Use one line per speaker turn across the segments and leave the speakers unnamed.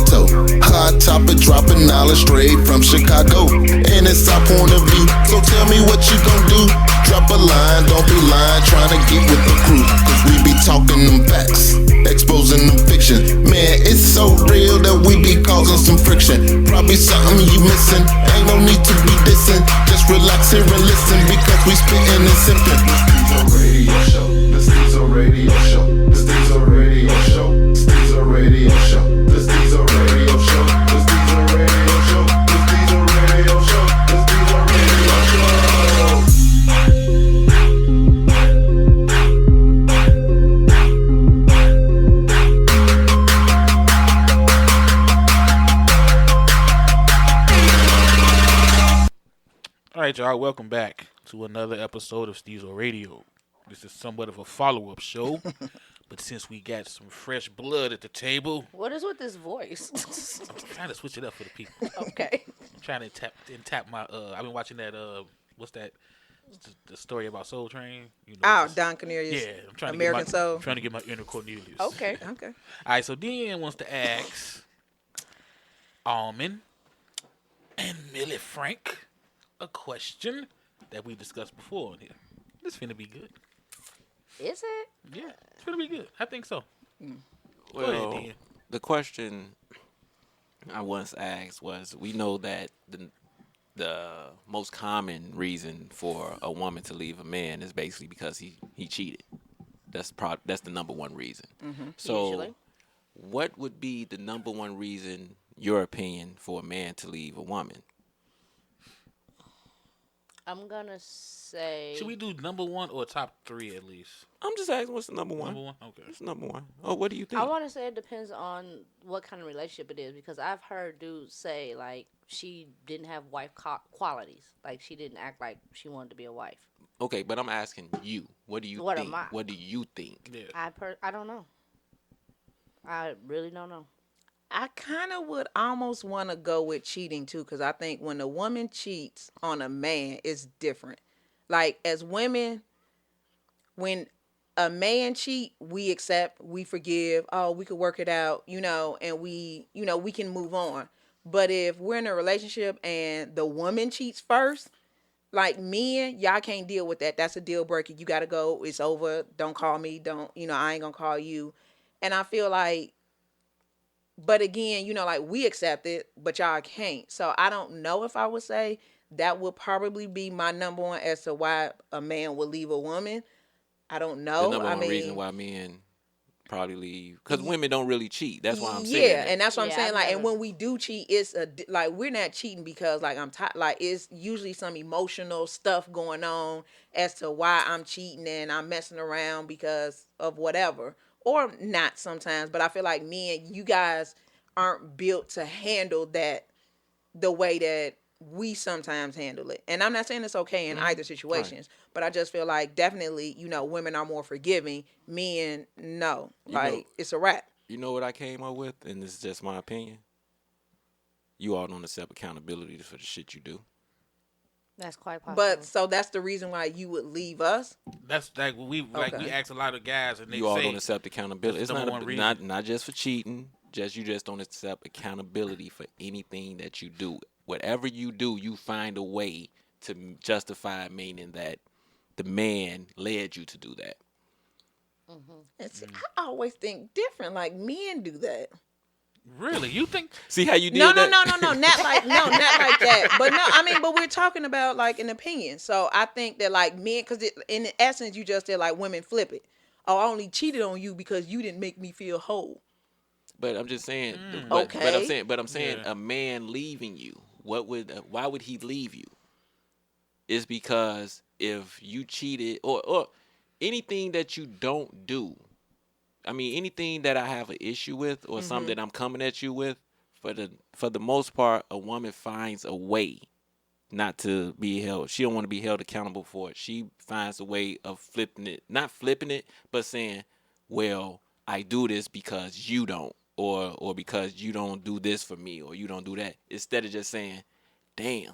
toe. Hot topic, dropping knowledge straight from Chicago. And it's our point of view, so tell me what you gon' do. Drop a line, don't be lying, trying to get with the crew. Cause we be talking them facts, exposing them fiction. Man, it's so real that we be causing some friction. Probably something you missing, ain't no need to be dissing. Just relax here and listen, because we spittin' and sippin'. The Stezo Radio Show, the Stezo Radio Show, the Stezo Radio Show, the Stezo Radio Show, the Stezo Radio Show, the Stezo Radio Show, the Stezo Radio
Show. All right, y'all, welcome back to another episode of Stezo Radio. This is somewhat of a follow-up show, but since we got some fresh blood at the table...
What is with this voice?
I'm trying to switch it up for the people.
Okay.
I'm trying to tap my... I've been watching that, what's that? The story about Soul Train. You know,
Don Cornelius.
Yeah. I'm trying
American
to
Soul.
I'm trying to get my inner Cornelius.
Okay.
All right, so Dan wants to ask Almond and Millie Frank a question that we discussed before on here. This finna be good.
Is it?
Yeah, it's gonna be good. I think so.
Well, the question I once asked was, we know that the most common reason for a woman to leave a man is basically because he cheated. That's the number one reason.
Mm-hmm.
So,
Usually.
what would be the number one reason, your opinion, for a man to leave a woman?
I'm gonna say.
Should we do number one or top three at least?
I'm just asking, what's the number one?
Number one? Okay.
What's number one? Oh, what do you think?
I want to say it depends on what kind of relationship it is, because I've heard dudes say, like, she didn't have wife qualities. Like, she didn't act like she wanted to be a wife.
Okay, but I'm asking you. What do you
What
think?
am I?
What do you think?
Yeah.
I don't know. I really don't know.
I kind of would almost want to go with cheating too, because I think when a woman cheats on a man, it's different. Like, as women, when a man cheat, we accept, we forgive, oh, we could work it out, and we can move on. But if we're in a relationship and the woman cheats first, like, men, y'all can't deal with that. That's a deal breaker. You got to go. It's over. Don't call me. I ain't going to call you. And I feel like, but again, like, we accept it, but y'all can't. So I don't know if I would say that would probably be my number one as to why a man would leave a woman. I don't know.
The number one reason why men probably leave, because women don't really cheat. That's why I'm saying.
Yeah, and that's what I'm saying. Like, and when we do cheat, it's like, we're not cheating because, like, I'm tired. Like, it's usually some emotional stuff going on as to why I'm cheating and I'm messing around because of whatever. Or not sometimes, but I feel like men, you guys aren't built to handle that the way that we sometimes handle it. And I'm not saying it's okay in either situations, but I just feel like definitely, women are more forgiving. Men, no. It's a wrap.
You know what I came up with, and this is just my opinion? You all don't accept accountability for the shit you do.
That's quite possible.
But so that's the reason why you would leave us?
That's like we ask a lot of guys, and they
you all
say
don't accept accountability. It's not just for cheating. You just don't accept accountability for anything that you do. Whatever you do, you find a way to justify, meaning that the man led you to do that.
Mm-hmm. And see, I always think different. Like, men do that.
Really? You think?
See how you did
that?
No,
not like that. But but we're talking about, like, an opinion. So I think that, like, men, because in essence, you just said, like, women flip it. Oh, I only cheated on you because you didn't make me feel whole.
But I'm just saying.
Okay.
But I'm saying a man leaving you. Why would he leave you? It's because if you cheated or anything that you don't do. I mean, anything that I have an issue with or something that I'm coming at you with, for the most part, a woman finds a way not to be held. She don't want to be held accountable for it. She finds a way of not flipping it, but saying, well, I do this because you don't, or because you don't do this for me, or you don't do that. Instead of just saying, damn,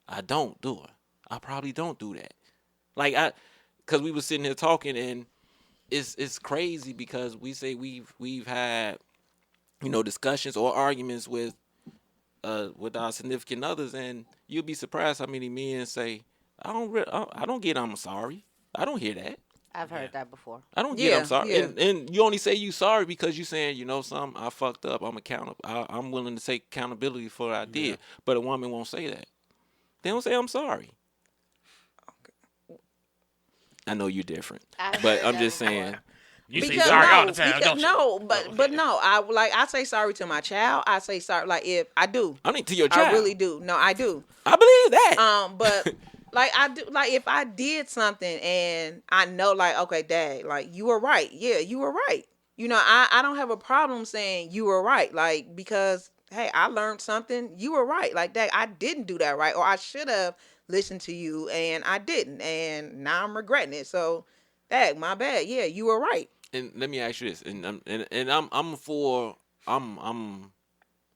I don't do it. I probably don't do that. Because we were sitting here talking, and it's crazy because we say we've had discussions or arguments with our significant others, and you'll be surprised how many men say, I don't get I'm sorry. I don't hear that.
I've heard that before.
I don't get I'm sorry.
Yeah.
And you only say you sorry because you saying, something, I fucked up. I'm accountable. I'm willing to take accountability for what I did.
Yeah.
But a woman won't say that. They don't say I'm sorry. I know you're different.
I've
But
heard
I'm
that
just
before.
saying.
You say sorry all the time,
because,
don't you?
no, but
Oh,
but
okay.
no, I say sorry to my child. I say sorry, like if I do,
I mean, to your child.
I really do. No, I do.
I believe that.
But like I do, like if I did something and I know, like, okay, Dad, like you were right. Yeah, you were right. I don't have a problem saying you were right, like because hey, I learned something. You were right, like Dad, I didn't do that right, or I should have listened to you and I didn't, and now I'm regretting it. So, Dad, my bad. Yeah, you were right.
And let me ask you this, and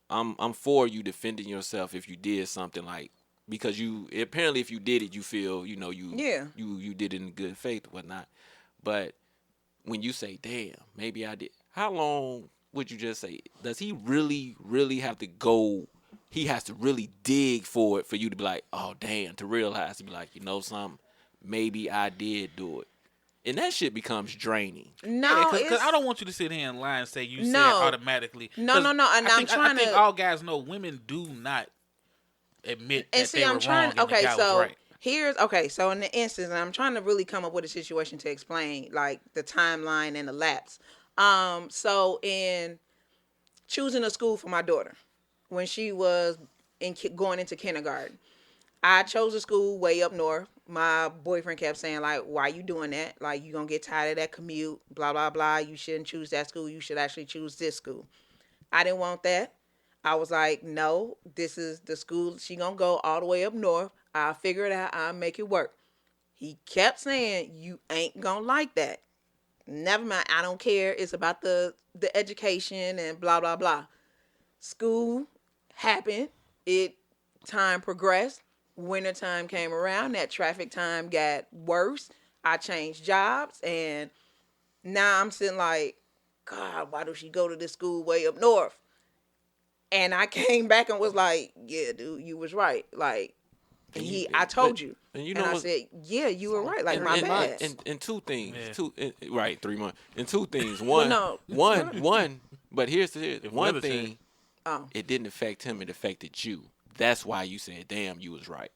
I'm for you defending yourself if you did something like, because you apparently if you did it you feel you did it in good faith or whatnot. But when you say, damn, maybe I did, how long would you just say, does he really have to go? He has to really dig for it for you to be like, oh damn, to realize, to be like, something, maybe I did do it. And that shit becomes draining.
No,
because I don't want you to sit here and lie and say you said
No.
automatically.
No.
'Cause
And
I think
to.
all guys know women do not admit
And
that
see,
they
I'm
were
trying.
wrong and
Okay,
the guy
so
was right.
so in the instance, and I'm trying to really come up with a situation to explain like the timeline and the lapse. So in choosing a school for my daughter, when she was going into kindergarten, I chose a school way up north. My boyfriend kept saying, like, why you doing that? Like, you going to get tired of that commute, blah, blah, blah. You shouldn't choose that school. You should actually choose this school. I didn't want that. I was like, no, this is the school. She going to go all the way up north. I'll figure it out. I'll make it work. He kept saying, you ain't going to like that. Never mind. I don't care. It's about the education and blah, blah, blah. School happened. Time progressed. Wintertime came around. That traffic time got worse. I changed jobs. And now I'm sitting like, God, why does she go to this school way up north? And I came back and was like, yeah, dude, you was right. Like, and I told you.
And
I said, yeah, you were right. Like, my bad.
And two things. Right, 3 months. And two things.
Well,
One, but here's one
weather
thing.
change.
It didn't affect him. It affected you. That's why you said, damn, you was right.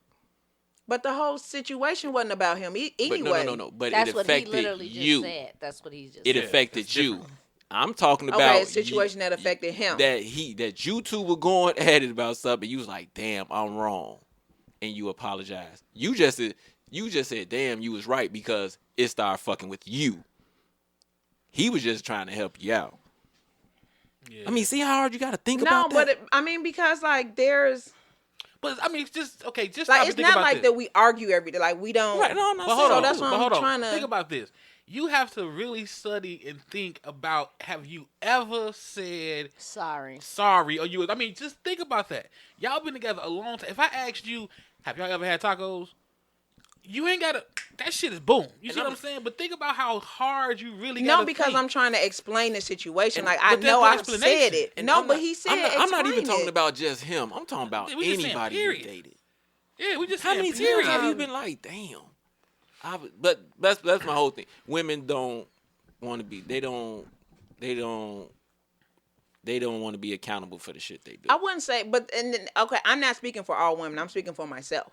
But the whole situation wasn't about him anyway.
But no. But
That's
it
what he
affected
literally
you.
just said. That's what he just
It
said.
affected
It's
you.
different.
I'm talking about
Okay, a situation that affected him.
That you two were going at it about something. You was like, damn, I'm wrong, and you apologized. You just said, damn, you was right because it started fucking with you. He was just trying to help you out.
Yeah.
I mean, see how hard you got to think
No,
about that?
but because like there's
But I mean, it's just okay. Just
like
stop
it's
and think
not
about
like
this.
that we argue every day. Like we don't.
Right? No, I'm not
But
saying
hold on,
that's why
but
I'm
hold on.
trying to-
Think about this. You have to really study and think about, have you ever said
Sorry.
sorry or you? I mean, just think about that. Y'all been together a long time. If I asked you, have y'all ever had tacos? You ain't gotta. That shit is boom. You see what I'm saying? But think about how hard you really gotta
No, because
think.
I'm trying to explain the situation.
And-
like
but
I
there's
know
no
I
explanation.
said it.
And
No,
I'm
but
not-
he said
I'm not even
explain
talking
it.
about just him. I'm talking about
We just saying,
anybody you
period.
dated.
Yeah, we just
How
saying,
many times
period.
have you been like, damn? But that's my whole thing. Women don't want to be. They don't want to be accountable for the shit they do.
I wouldn't say, but and then, okay, I'm not speaking for all women. I'm speaking for myself.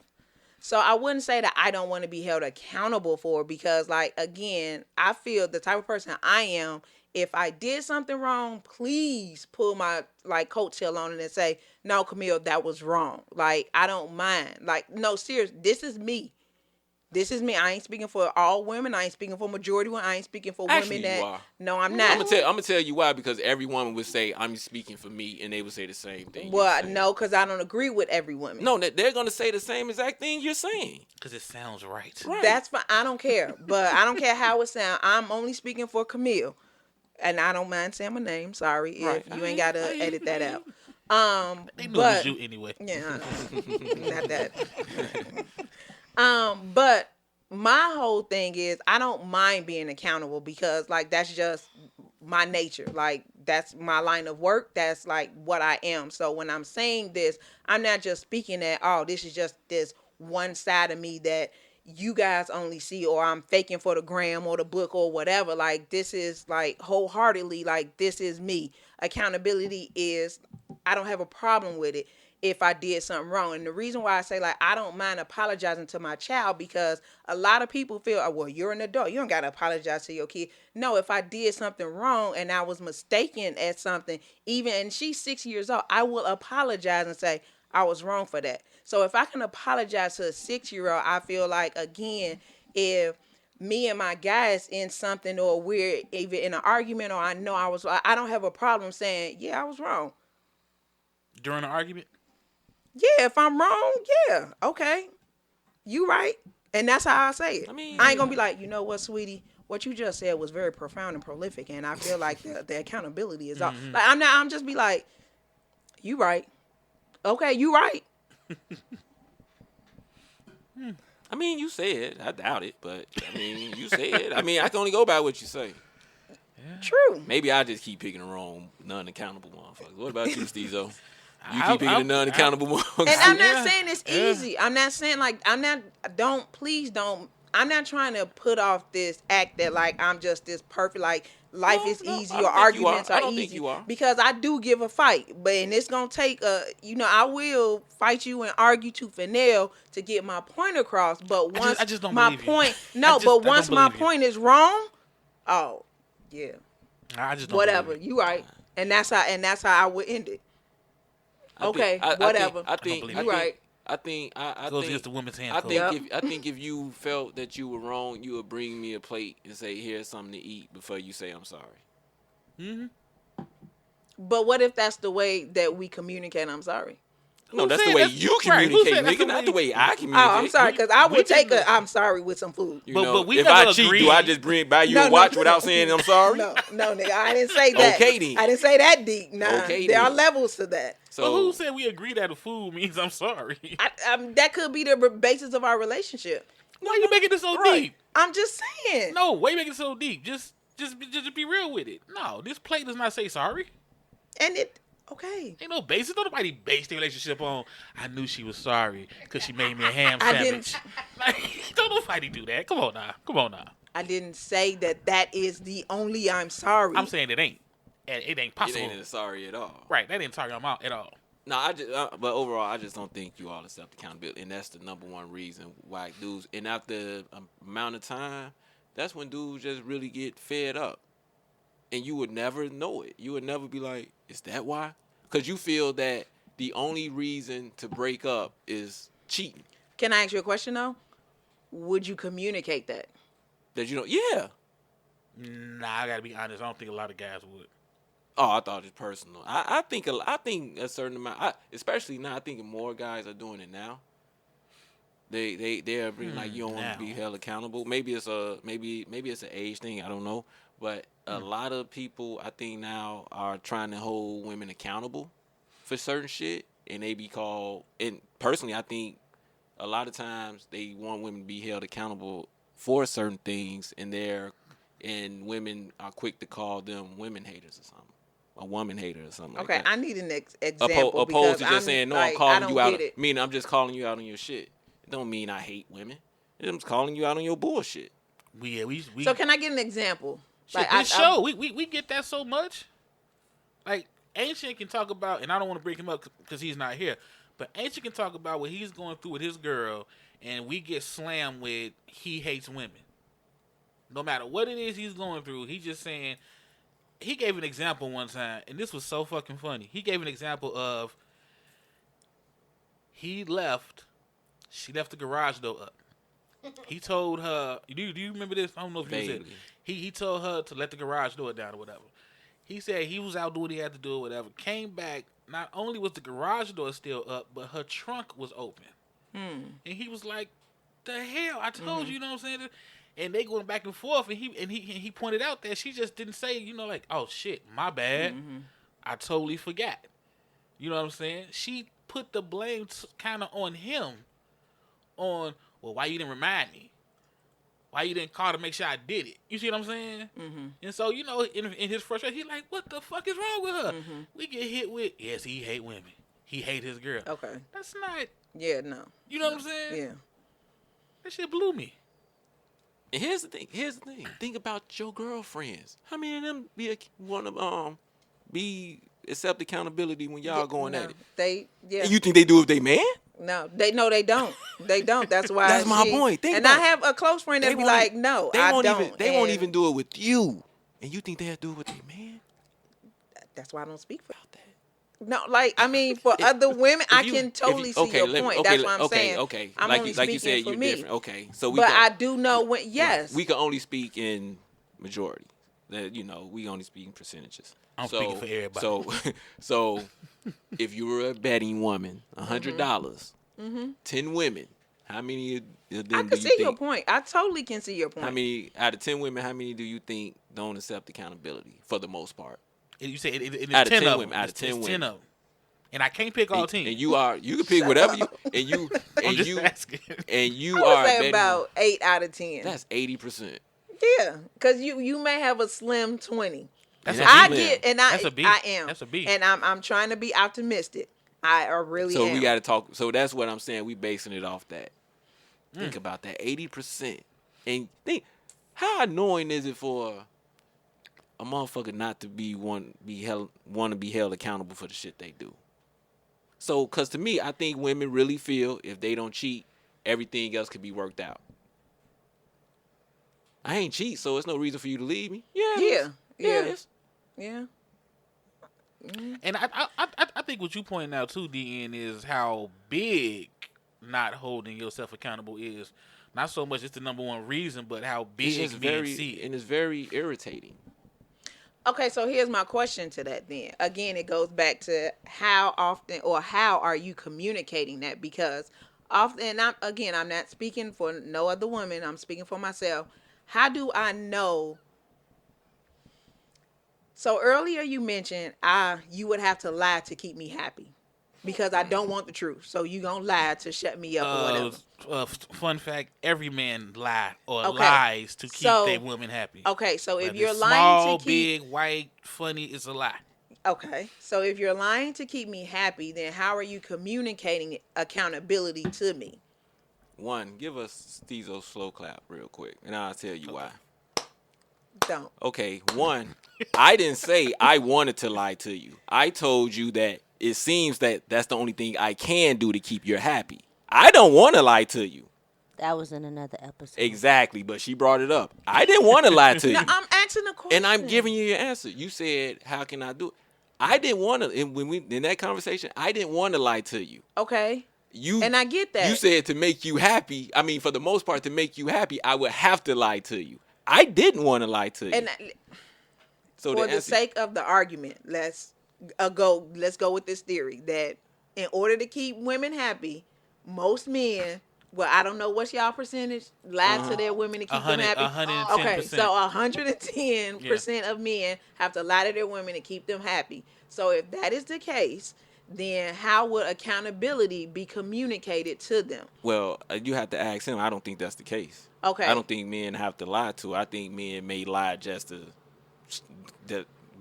So I wouldn't say that I don't want to be held accountable for, because, like, again, I feel the type of person I am. If I did something wrong, please pull my like coattail on it and say, no, Camille, that was wrong. Like, I don't mind. Like, no, seriously, this is me. This is me. I ain't speaking for all women. I ain't speaking for majority women. I ain't speaking for
Actually,
women that.
you are.
No, I'm
I'm
not.
gonna tell you why, because every woman would say I'm speaking for me, and they would say the same thing. you're
Well,
saying.
no, because I don't agree with every woman.
No, they're gonna say the same exact thing you're saying.
Because it sounds right.
Right.
That's fine. I don't care. But I don't care how it sounds. I'm only speaking for Camille. And I don't mind saying my name. Sorry
Right.
if you ain't got to edit that out.
They knew it was you anyway.
Yeah, not that. But my whole thing is I don't mind being accountable, because like that's just my nature. Like that's my line of work. That's like what I am. So when I'm saying this, I'm not just speaking that, oh, this is just this one side of me that you guys only see, or I'm faking for the gram or the book or whatever. Like, this is like wholeheartedly, like, this is me. Accountability is, I don't have a problem with it if I did something wrong. And the reason why I say, like, I don't mind apologizing to my child, because a lot of people feel, oh, well, you're an adult, you don't got to apologize to your kid. No, if I did something wrong and I was mistaken at something, even, and she's 6 years old, I will apologize and say, I was wrong for that. So if I can apologize to a 6-year-old, I feel like, again, if me and my guys in something, or we're either in an argument, or I know I don't have a problem saying, yeah, I was wrong.
During an argument?
Yeah, if I'm wrong, yeah, okay, you right. And that's how I say it. I mean, I ain't gonna be like, you know what, sweetie, what you just said was very profound and prolific, and I feel like the accountability is off. Like, I'm just be like, you right. Okay, you right.
I mean, you said. I doubt it, but I mean, you said. I mean, I can only go by what you say.
Yeah.
True.
Maybe I just keep picking the wrong non-accountable motherfuckers. What about you, Stezo? You keep picking the non-accountable motherfuckers.
And I'm not saying it's easy. I'm not saying, like, please don't. I'm not trying to put off this act that, like, I'm just this perfect, like, life is easy, or arguments are easy. Because I do give a fight, and it's gonna take I will fight you and argue tooth and nail to get my point across. But once
I just don't
my
believe
point,
you.
but once my point is wrong, oh yeah,
I just don't
whatever. You right, and that's how I would end it. Okay, whatever.
I think
you right.
I think
goes against the women's hand.
I think if you felt that you were wrong, you would bring me a plate and say, "Here's something to eat," before you say I'm sorry.
Mm-hmm.
But what if that's the way that we communicate? I'm sorry.
No, that's the way you communicate, nigga, not the way I communicate.
Oh, I'm sorry, because I would take I'm sorry with some food.
But we
if
never
I cheat,
agreed.
do I just buy you a watch without saying I'm sorry?
No, nigga, I didn't say that.
Okay, then.
I didn't say that deep. Nah,
Okay,
there
then.
are levels to that.
So
But who said we agreed that the food means I'm sorry?
That could be the basis of our relationship.
Why you making it so
Right.
deep?
I'm just saying.
No, why you making it so deep? Just be real with it. No, this plate does not say sorry.
And okay.
Ain't no basis. Don't nobody base their relationship on, I knew she was sorry because she made me a ham sandwich. Like, don't nobody do that. Come on now.
I didn't say that is the only I'm sorry.
I'm saying it ain't. And it ain't possible.
it ain't sorry at all.
Right. That didn't target them out at all.
No, but overall, I just don't think you all accept accountability, and that's the number one reason why dudes. And after an amount of time, that's when dudes just really get fed up, and you would never know it. You would never be like, "Is that why?" Because you feel that the only reason to break up is cheating.
Can I ask you a question though? Would you communicate that?
That you know, yeah.
Nah, I gotta be honest. I don't think a lot of guys would.
Oh, I thought it's personal. I think a certain amount, especially now. I think more guys are doing it now. They're being like, you don't want to be held accountable. Maybe it's an age thing. I don't know, but a lot of people I think now are trying to hold women accountable for certain shit, and they be called. And personally, I think a lot of times they want women to be held accountable for certain things, and women are quick to call them women haters or something. A woman hater or something like that.
Okay, I need an example.
Opposed to just saying, no, I'm calling you out.
Meaning
I'm just calling you out on your shit. It don't mean I hate women. I'm just calling you out on your bullshit.
So can I get an example?
Shit, this show, we get that so much. Like, Ancient can talk about, and I don't want to bring him up because he's not here, but Ancient can talk about what he's going through with his girl, and we get slammed with he hates women. No matter what it is he's going through, he's just saying. He gave an example one time, and this was so fucking funny. He gave an example of she left the garage door up. He told her, do you remember this? I don't know if you said it. He told her to let the garage door down or whatever. He said he was out doing what he had to do or whatever. Came back, not only was the garage door still up, but her trunk was open. And he was like, the hell? I told you, you know what I'm saying? And they going back and forth, and he pointed out that she just didn't say, like, oh shit, my bad. I totally forgot. You know what I'm saying? She put the blame kind of on him. Well, why you didn't remind me? why you didn't call to make sure I did it? You see what I'm saying?
Mm-hmm.
And so, you know, in his frustration, he like, what the fuck is wrong with her?
Mm-hmm.
We get hit with, yes, he hate women. He hate his girl.
Okay.
That's not,
Yeah, no.
you know what I'm saying?
Yeah.
That shit blew me.
And here's the thing. Think about your girlfriends. How many of them want to accept accountability when y'all going at it?
Yeah.
And you think they do if they man?
No, they don't. They don't. That's why.
That's my point.
I have a close friend that be like, no, I don't.
They won't even do it with you. And you think they'll do it with their man?
That's why I don't speak for that. No, like, I mean, for other women, I can totally see your point. That's what I'm saying.
Okay,
I'm
like
only
you said,
speaking for
you're
me.
different. Okay, so
I do know when. Yes,
we can only speak in majority. That we only speak in percentages.
I'm speaking for everybody.
So if you were a betting woman, $100,
Mm-hmm.
10 women, how many of them
I can see your point. I totally can see your point.
How many out of 10 women? How many do you think don't accept accountability for the most part?
You say it's
Out of
10
10
of
women.
them.
Out of 10 women.
10 of them. And I can't pick all 10.
And you can pick whatever you
I'm just asking.
and you
I
are
would say
betting.
about 8 out of 10.
That's 80%.
Yeah, because you may have a slim 20.
That's
I
a B.
get-
That's a B.
I am.
That's a B.
And I'm trying to be optimistic. I really
So
am.
we got to talk. So that's what I'm saying. We basing it off that. Think about that 80%, and think how annoying is it for a motherfucker not to want to be held accountable for the shit they do. So, cause to me, I think women really feel if they don't cheat, everything else could be worked out. I ain't cheat, so it's no reason for you to leave me. Yeah. it is.
Yeah.
And I think what you pointing out too, DN, is how big not holding yourself accountable is. Not so much it's the number one reason, but how big
It's
it's
very irritating.
Okay, so here's my question to that then. Again, it goes back to how often or how are you communicating that? Because often, I'm not speaking for no other woman. I'm speaking for myself. How do I know? So earlier you mentioned you would have to lie to keep me happy because I don't want the truth. So you gonna lie to shut me up or whatever.
Fun fact: every man lie or lies to keep their woman happy.
Okay, so if
Whether
you're
it's
lying
small,
to keep
big, white, funny, it's a lie.
Okay, so if you're lying to keep me happy, then how are you communicating accountability to me?
One, give us Stezo's slow clap real quick, and I'll tell you why.
Don't.
Okay, one, I didn't say I wanted to lie to you. I told you that it seems that that's the only thing I can do to keep you happy. I don't want to lie to you.
That was in another episode.
Exactly, but she brought it up. I didn't want to lie to you.
No, I'm asking a question.
And I'm giving you your answer. You said, how can I do it? I didn't want to, in that conversation, I didn't want to lie to you.
Okay. And I get that.
You said to make you happy, I mean, for the most part, to make you happy, I would have to lie to you. I didn't want to lie to you.
And
so
for the sake of the argument, let's go with this theory that in order to keep women happy, most men, well, I don't know what's y'all percentage, lie to their women to keep them happy.
110%.
Okay, so 110% of men have to lie to their women to keep them happy. So if that is the case, then how would accountability be communicated to them?
Well, you have to ask him. I don't think that's the case.
Okay.
I don't think men have to lie to. I think men may lie just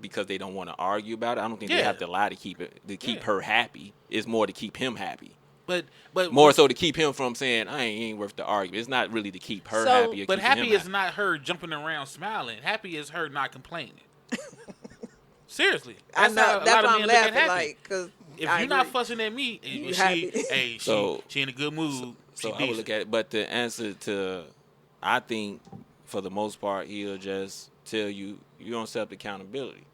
because they don't want to argue about it. I don't think they have to lie to keep her happy. It's more to keep him happy.
But
more so to keep him from saying I ain't worth the argument. It's not really to keep her happy.
But happy is not her jumping around smiling. Happy is her not complaining. Seriously,
I know. That's why I'm laughing. Like, cause
if you're not fussing at me, and she in a good mood.
So I would look at it. But the answer to, I think, for the most part, he'll just tell you don't accept accountability.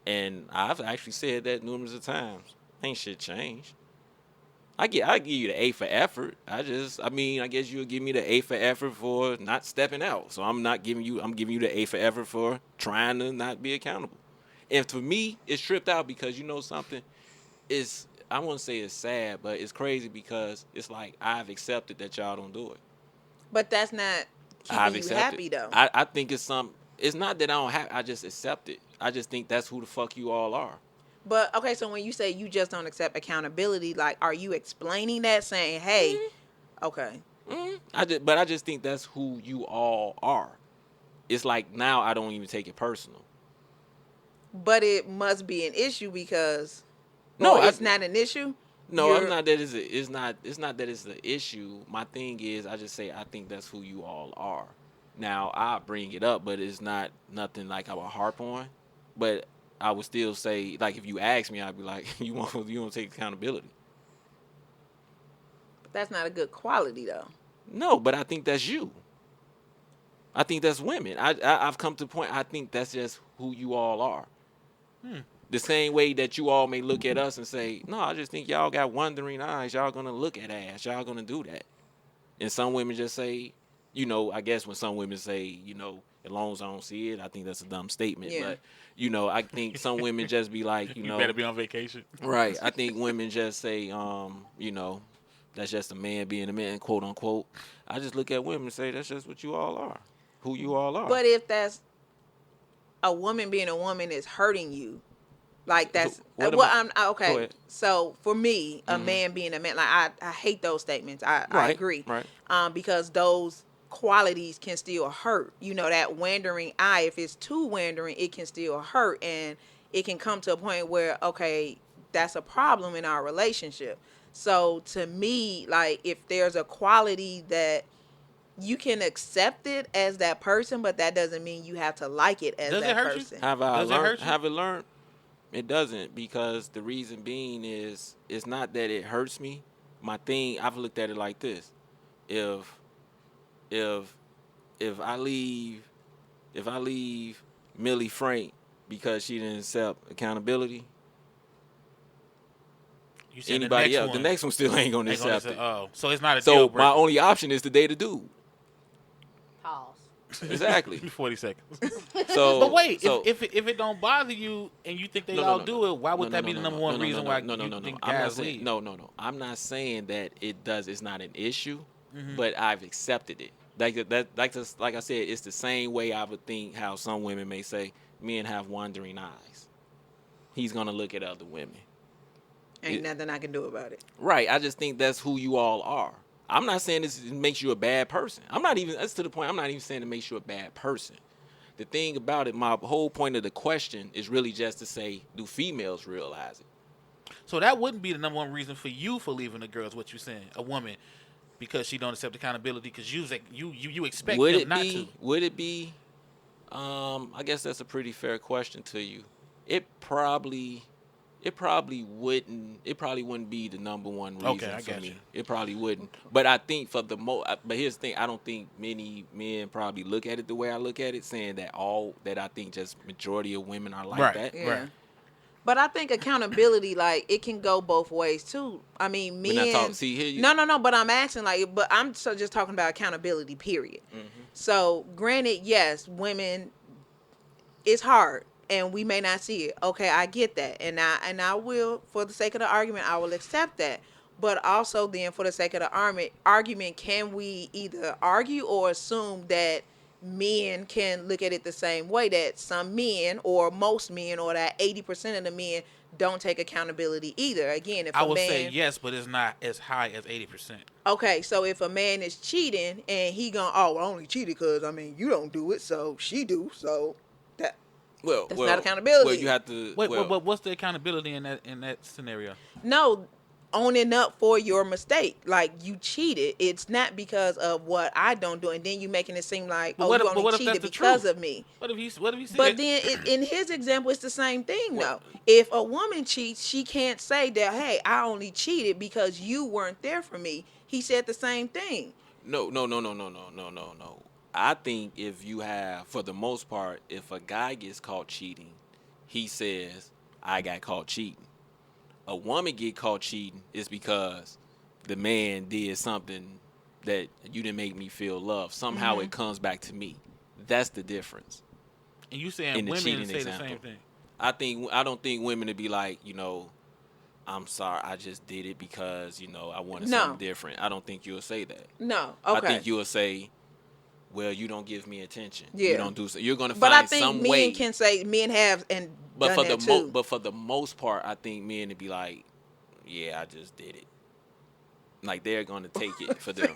And I've actually said that numerous of times. Ain't shit changed. I give you the A for effort. I guess you'll give me the A for effort for not stepping out. So I'm giving you the A for effort for trying to not be accountable. And for me, it's tripped out because you know something? I wouldn't say it's sad, but it's crazy because it's like I've accepted that y'all don't do it.
But that's not keeping you happy though.
I think it's not that I don't have, I just accept it. I just think that's who the fuck you all are.
But, okay, so when you say you just don't accept accountability, like, are you explaining that, saying, hey, okay.
I just think that's who you all are. It's like now I don't even take it personal.
But it must be an issue because
No,
it's not an issue.
No, I'm not that it's not that it's the issue. My thing is I just say I think that's who you all are. Now I bring it up, but it's not nothing like I would harp on. But I would still say, like, if you ask me, I'd be like, you won't take accountability.
But that's not a good quality though.
No, but I think that's you. I think that's women. I've come to the point. I think that's just who you all are. The same way that you all may look at us and say, no, I just think y'all got wandering eyes. Y'all gonna look at ass. Y'all gonna do that. And some women just say, I guess when some women say, as long as I don't see it, I think that's a dumb statement.
Yeah.
But, I think some women just be like,
You better be on vacation.
Right. I think women just say, that's just a man being a man, quote unquote. I just look at women and say, that's just what you all are. Who you all are.
But if that's a woman being a woman is hurting you, like that's okay. So for me, a man being a man, like I hate those statements. I agree.
Right.
Because those qualities can still hurt. That wandering eye, if it's too wandering, it can still hurt, and it can come to a point where, okay, that's a problem in our relationship. So to me, like, if there's a quality that you can accept it as that person, but that doesn't mean you have to like it as that person.
Have it learned? It doesn't, because the reason being is it's not that it hurts me. My thing, I've looked at it like this: if I leave Millie Frank because she didn't accept accountability, anybody else, the next one still ain't gonna accept it.
Oh, so it's not a deal breaker.
So my only option is to date a dude.
Pause.
Exactly.
40 seconds.
So,
but wait, if it don't bother you and you think they all do it, why would that be the number one reason why you think guys leave?
No. I'm not saying that it does. It's not an issue, but I've accepted it. Like I said, it's the same way I would think how some women may say men have wandering eyes. He's gonna look at other women.
Ain't nothing I can do about it.
Right. I just think that's who you all are. I'm not saying this makes you a bad person. That's to the point, I'm not even saying it makes you a bad person. The thing about it, my whole point of the question is really just to say, do females realize it?
So that wouldn't be the number one reason for you for leaving a girl, is what you're saying. A woman, because she don't accept accountability, because you expect them not to.
Would it be? I guess that's a pretty fair question to you. It probably wouldn't be the number one reason for me. It probably wouldn't. But I think but here's the thing, I don't think many men probably look at it the way I look at it, saying that I think just majority of women are like that.
Yeah.
Right.
But I think accountability, like, it can go both ways too. I mean, men. No. But I'm asking, but I'm just talking about accountability, period. Mm-hmm. So, granted, yes, women, it's hard. And we may not see it. Okay, I get that. And I will, for the sake of the argument, I will accept that. But also then, for the sake of the argument, can we either argue or assume that men can look at it the same way, that some men or most men or that 80% of the men don't take accountability either? Again, if
I would say yes, but it's not as high as 80%.
Okay, so if a man is cheating and he going, I only cheated because, you don't do it, so she do, so that... That's not accountability.
Well, you have to.
But what's the accountability in that scenario?
No, owning up for your mistake. Like, you cheated. It's not because of what I don't do, and then you making it seem like, you only cheated because of me.
What if he said?
But then in his example, it's the same thing though. If a woman cheats, she can't say that, hey, I only cheated because you weren't there for me. He said the same thing.
No. I think if you have, for the most part, if a guy gets caught cheating, he says, I got caught cheating. A woman get caught cheating is because the man did something that you didn't make me feel loved. Somehow it comes back to me. That's the difference.
And you saying women say example. The same thing?
I don't think women would be like, I'm sorry, I just did it because, I wanted something different. I don't think you'll say that.
No, okay.
I think you'll say, well, you don't give me attention.
Yeah.
You don't do so. You're gonna find some way.
But I think men can say men have and
but
done
for
that
the
too.
But for the most part, I think men would be like, yeah, I just did it. Like they're gonna take it for them.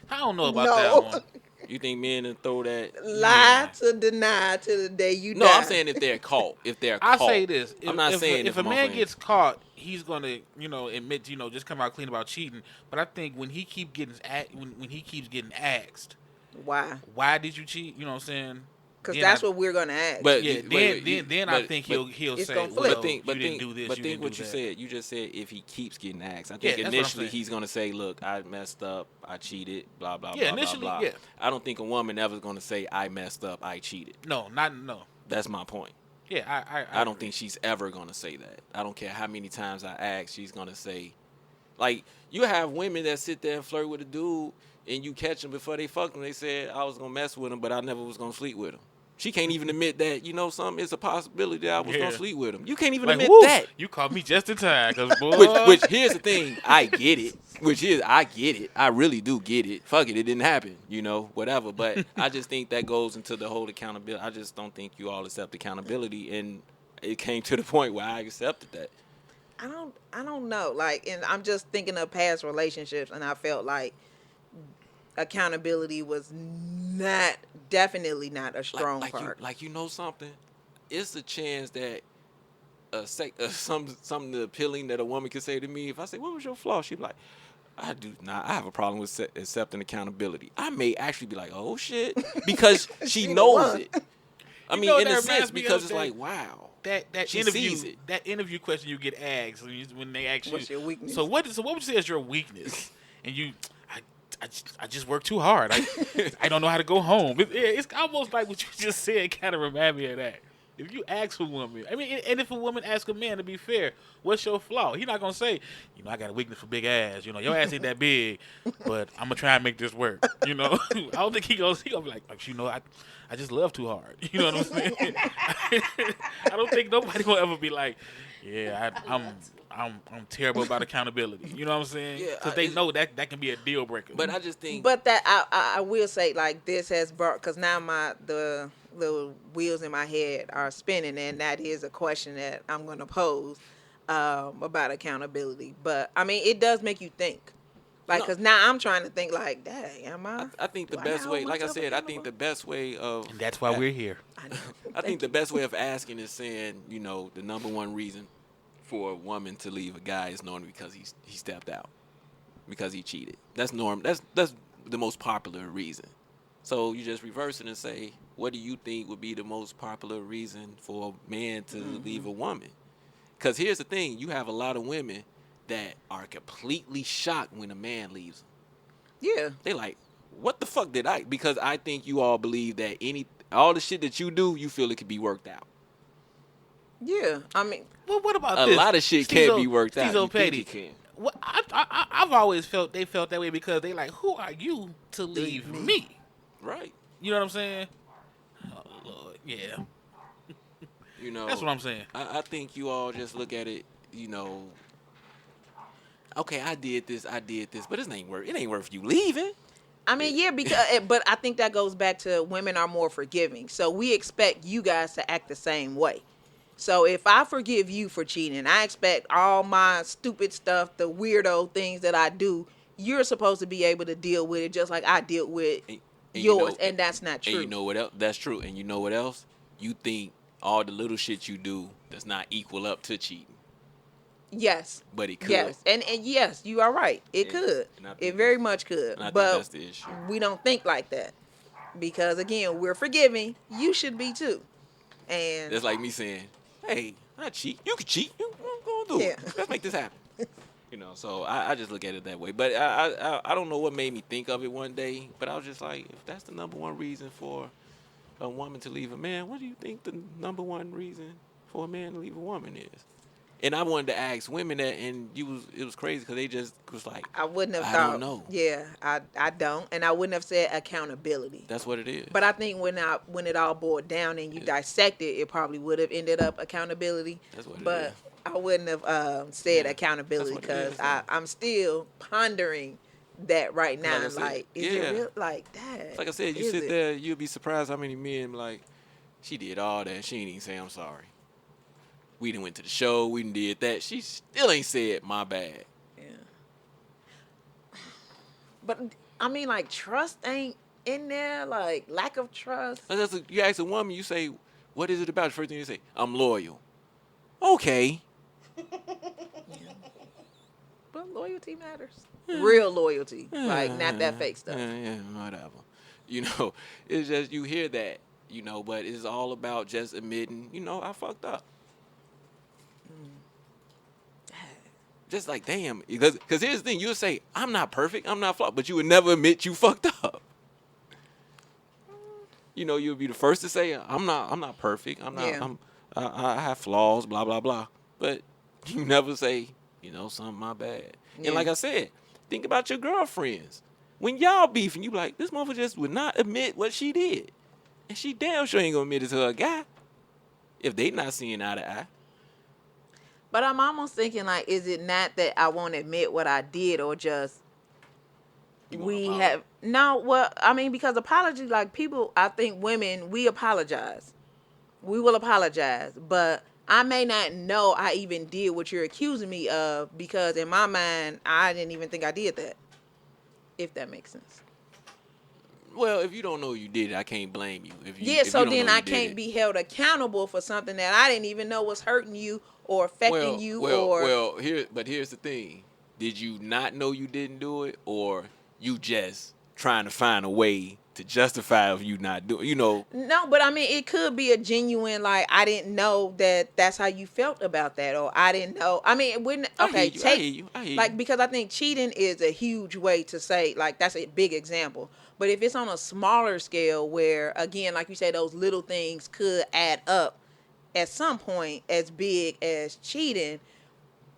I don't know about
No.
that one.
You think men will throw that?
Lie to deny to the day you die.
No, I'm saying if they're caught. If they're
I
caught.
say this:
I'm not saying
if a man
motherfucker-
gets caught, he's gonna, admit, just come out clean about cheating. But I think when he keeps getting asked, why did you cheat? You know what I'm saying?
Because
Then
that's
I-
what we're gonna ask.
But
Yeah, then I think he'll
it's
say,
gonna
well,
flip.
you didn't do this,
But
you
think
didn't
what
do
you
that.
said. You just said if he keeps getting asked. I
Yeah,
think
that's what I'm
initially
saying.
he's gonna say, "Look, I messed up. I cheated. Blah blah
Yeah,
blah
initially,
blah blah."
yeah.
I don't think a woman ever gonna say, "I messed up. I cheated."
No.
That's my point.
Yeah,
I don't think she's ever gonna say that. I don't care how many times I ask. She's gonna say, like, you have women that sit there and flirt with a dude, and you catch them before they fuck them. They said I was gonna mess with him, but I never was gonna sleep with him. She can't even admit that, something. It's a possibility that I was gonna sleep with him. You can't even
Like,
admit
woo,
that.
You caught me just in time, cause boy.
Which here's the thing, I get it. I get it. I really do get it. Fuck it, it didn't happen, whatever. But I just think that goes into the whole accountability. I just don't think you all accept accountability, and it came to the point where I accepted that.
I don't know. Like, and I'm just thinking of past relationships, and I felt like accountability was definitely not a strong part.
You know something? It's a chance that something appealing that a woman could say to me. If I say, "What was your flaw?" She'd be like, "I do not. I have a problem with accepting accountability." I may actually be like, "Oh shit," because she knows it. I mean, in a sense, because it's like, wow.
That
She
interview,
sees it.
that interview question you get asked when they ask you,
What's your weakness?
So what would you say is your weakness? And I just work too hard. I don't know how to go home. It's almost like what you just said. Kind of remind me of that. If you ask a woman, and if a woman asks a man, to be fair, what's your flaw? He's not gonna say, I got a weakness for big ass. Your ass ain't that big, but I'm gonna try and make this work. I don't think he gonna be like, I just love too hard. You know what I'm saying? I don't think nobody gonna ever be like, yeah, I'm terrible about accountability. You know what I'm saying?
Yeah,
Because they know that can be a deal breaker.
But I just think.
But that I will say, like, this has brought, because now the little wheels in my head are spinning, and that is a question that I'm going to pose about accountability. But I mean, it does make you think, like, because now I'm trying to think, like, dang, am I?
I think the
do
best
now
way,
hold
like I
myself
said, I think
accountable?
the best way of.
and that's why we're here.
I know.
I think the best way of asking is saying, the number one reason for a woman to leave a guy is knowing because he stepped out, because he cheated. That's norm. That's the most popular reason. So you just reverse it and say, what do you think would be the most popular reason for a man to leave a woman? Because here's the thing: you have a lot of women that are completely shocked when a man leaves them.
Yeah.
They like, what the fuck did I? Because I think you all believe that all the shit that you do, you feel it could be worked out.
Yeah. I mean,
Well, what about
A
this?
lot of shit can't be worked out.
Stezo
You think
Petty.
it can.
What I've always felt they felt that way because they like, who are you to leave me?
Right.
You know what I'm saying? Oh Lord, yeah. That's what I'm saying.
I think you all just look at it, okay, I did this, but it ain't worth you leaving.
I mean, yeah, because but I think that goes back to women are more forgiving. So we expect you guys to act the same way. So if I forgive you for cheating, I expect all my stupid stuff, the weirdo things that I do, you're supposed to be able to deal with it just like I dealt with
And
yours, and that's not true.
And you know what else? That's true. And you know what else? You think all the little shit you do does not equal up to cheating.
Yes.
But it could.
Yes. And yes, you are right. It
Yeah.
could.
And I think
It very much could.
And I think
But
that's the issue.
we don't think like that. Because again, we're forgiving. You should be too. And
That's like me saying, hey, I cheat. You can cheat. You go do it.
Yeah.
Let's make this happen. So I just look at it that way. But I don't know what made me think of it one day. But I was just like, if that's the number one reason for a woman to leave a man, what do you think the number one reason for a man to leave a woman is? And I wanted to ask women that, and it was crazy because they just was like,
I wouldn't have
I
thought.
don't know.
Yeah, I don't. And I wouldn't have said accountability.
That's what it is.
But I think when it all boiled down and you dissect it, it probably would have ended up accountability.
That's what it
but
is.
I wouldn't have said
Yeah,
accountability
that's what it
because
is,
I'm still pondering that right now.
Like I said,
Is
yeah.
it real? Like that?
Like I said, you
is
sit
it?
there, you'll be surprised how many men like, she did all that. She ain't even say I'm sorry. We done went to the show. We done did that. She still ain't said my bad.
Yeah. But I mean, like, trust ain't in there. Like, lack of trust.
You ask a woman, you say, "What is it about?" The first thing you say, "I'm loyal." Okay.
But loyalty matters. Real loyalty, like not that fake stuff.
Yeah, whatever. You know, it's just you hear that, you know, but it's all about just admitting, you know, I fucked up. Just like, damn, because here's the thing, you'll say, I'm not perfect, I'm not flawed, but you would never admit you fucked up. You know, you'll be the first to say, I'm not perfect, I have flaws, blah blah blah, but you never say, you know, something my bad.
Yeah.
And like I said, think about your girlfriends. When y'all beefing, you be like, this motherfucker just would not admit what she did, and she damn sure ain't gonna admit it to her guy if they not seeing eye to eye.
But I'm almost thinking, like, is it not that I won't admit what I did, or just well, I mean, because apology, like, people, I think women, we apologize. We will apologize, but I may not know I even did what you're accusing me of, because in my mind, I didn't even think I did that. If that makes sense.
Well, if you don't know you did it, I can't blame you.
So then I can't be held accountable for something that I didn't even know was hurting you or affecting you.
Here's the thing. Did you not know you didn't do it, or you just trying to find a way to justify if you not doing, you know?
No, but I mean, it could be a genuine, like, I didn't know that that's how you felt about that, or I didn't know. I mean, it wouldn't, okay,
I hear you.
Like, because I think cheating is a huge way to say, like, that's a big example. But if it's on a smaller scale where, again, like you said, those little things could add up at some point as big as cheating.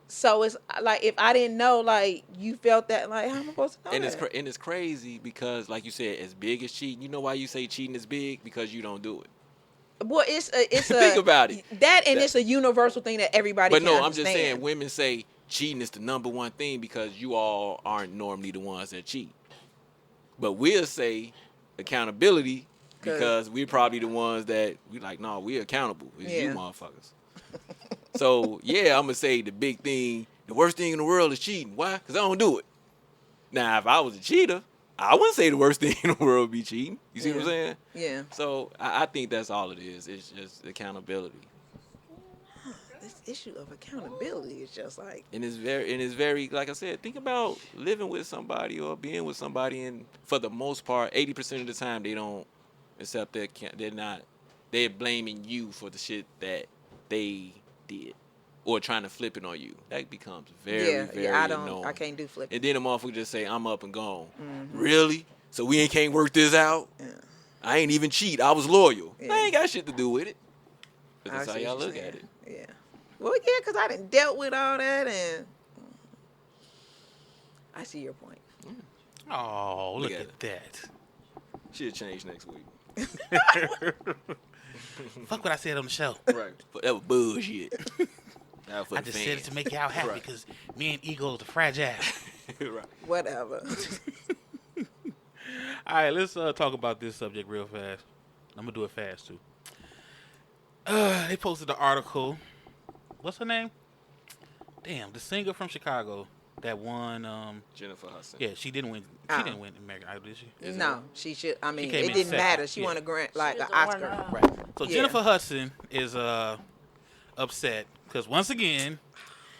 So it's like, if I didn't know, like, you felt that, like, how am I supposed to know that?
And it's crazy because, like you said, as big as cheating. You know why you say cheating is big? Because you don't do it.
Well, it's
think about it.
It's a universal thing that everybody can understand.
I'm just saying, women say cheating is the number one thing because you all aren't normally the ones that cheat. But we'll say accountability because we're probably the ones that we like, no, we're accountable. It's you motherfuckers. So, yeah, I'm going to say the big thing, the worst thing in the world is cheating. Why? Because I don't do it. Now, if I was a cheater, I wouldn't say the worst thing in the world would be cheating. You see what I'm saying?
Yeah.
So, I think that's all it is. It's just accountability.
This issue of accountability is just like...
And it's very, like I said, think about living with somebody or being with somebody, and for the most part, 80% of the time, they don't accept they're blaming you for the shit that they did, or trying to flip it on you. That becomes very annoying.
I can't do flipping.
And then the motherfucker just say, I'm up and gone. Mm-hmm. Really? So we can't work this out? Yeah. I ain't even cheat. I was loyal. Yeah. I ain't got shit to do with it. But that's how y'all look at it.
Yeah. Well, yeah, because I done dealt with all that, and I see your point.
Oh, look at that.
Should change next week.
Fuck what I said on the show.
Right. But that was bullshit.
I just said it to make y'all happy because me and Eagle are fragile.
Right.
Whatever.
All right, let's talk about this subject real fast. I'm going to do it fast, too. They posted the article. What's her name? Damn, the singer from Chicago that won.
Jennifer Hudson.
Yeah, she didn't win. She didn't win American Idol, did she?
No, she should. I mean,
it
didn't matter. She won a grant, like an Oscar.
Right. So Jennifer Hudson is upset because once again,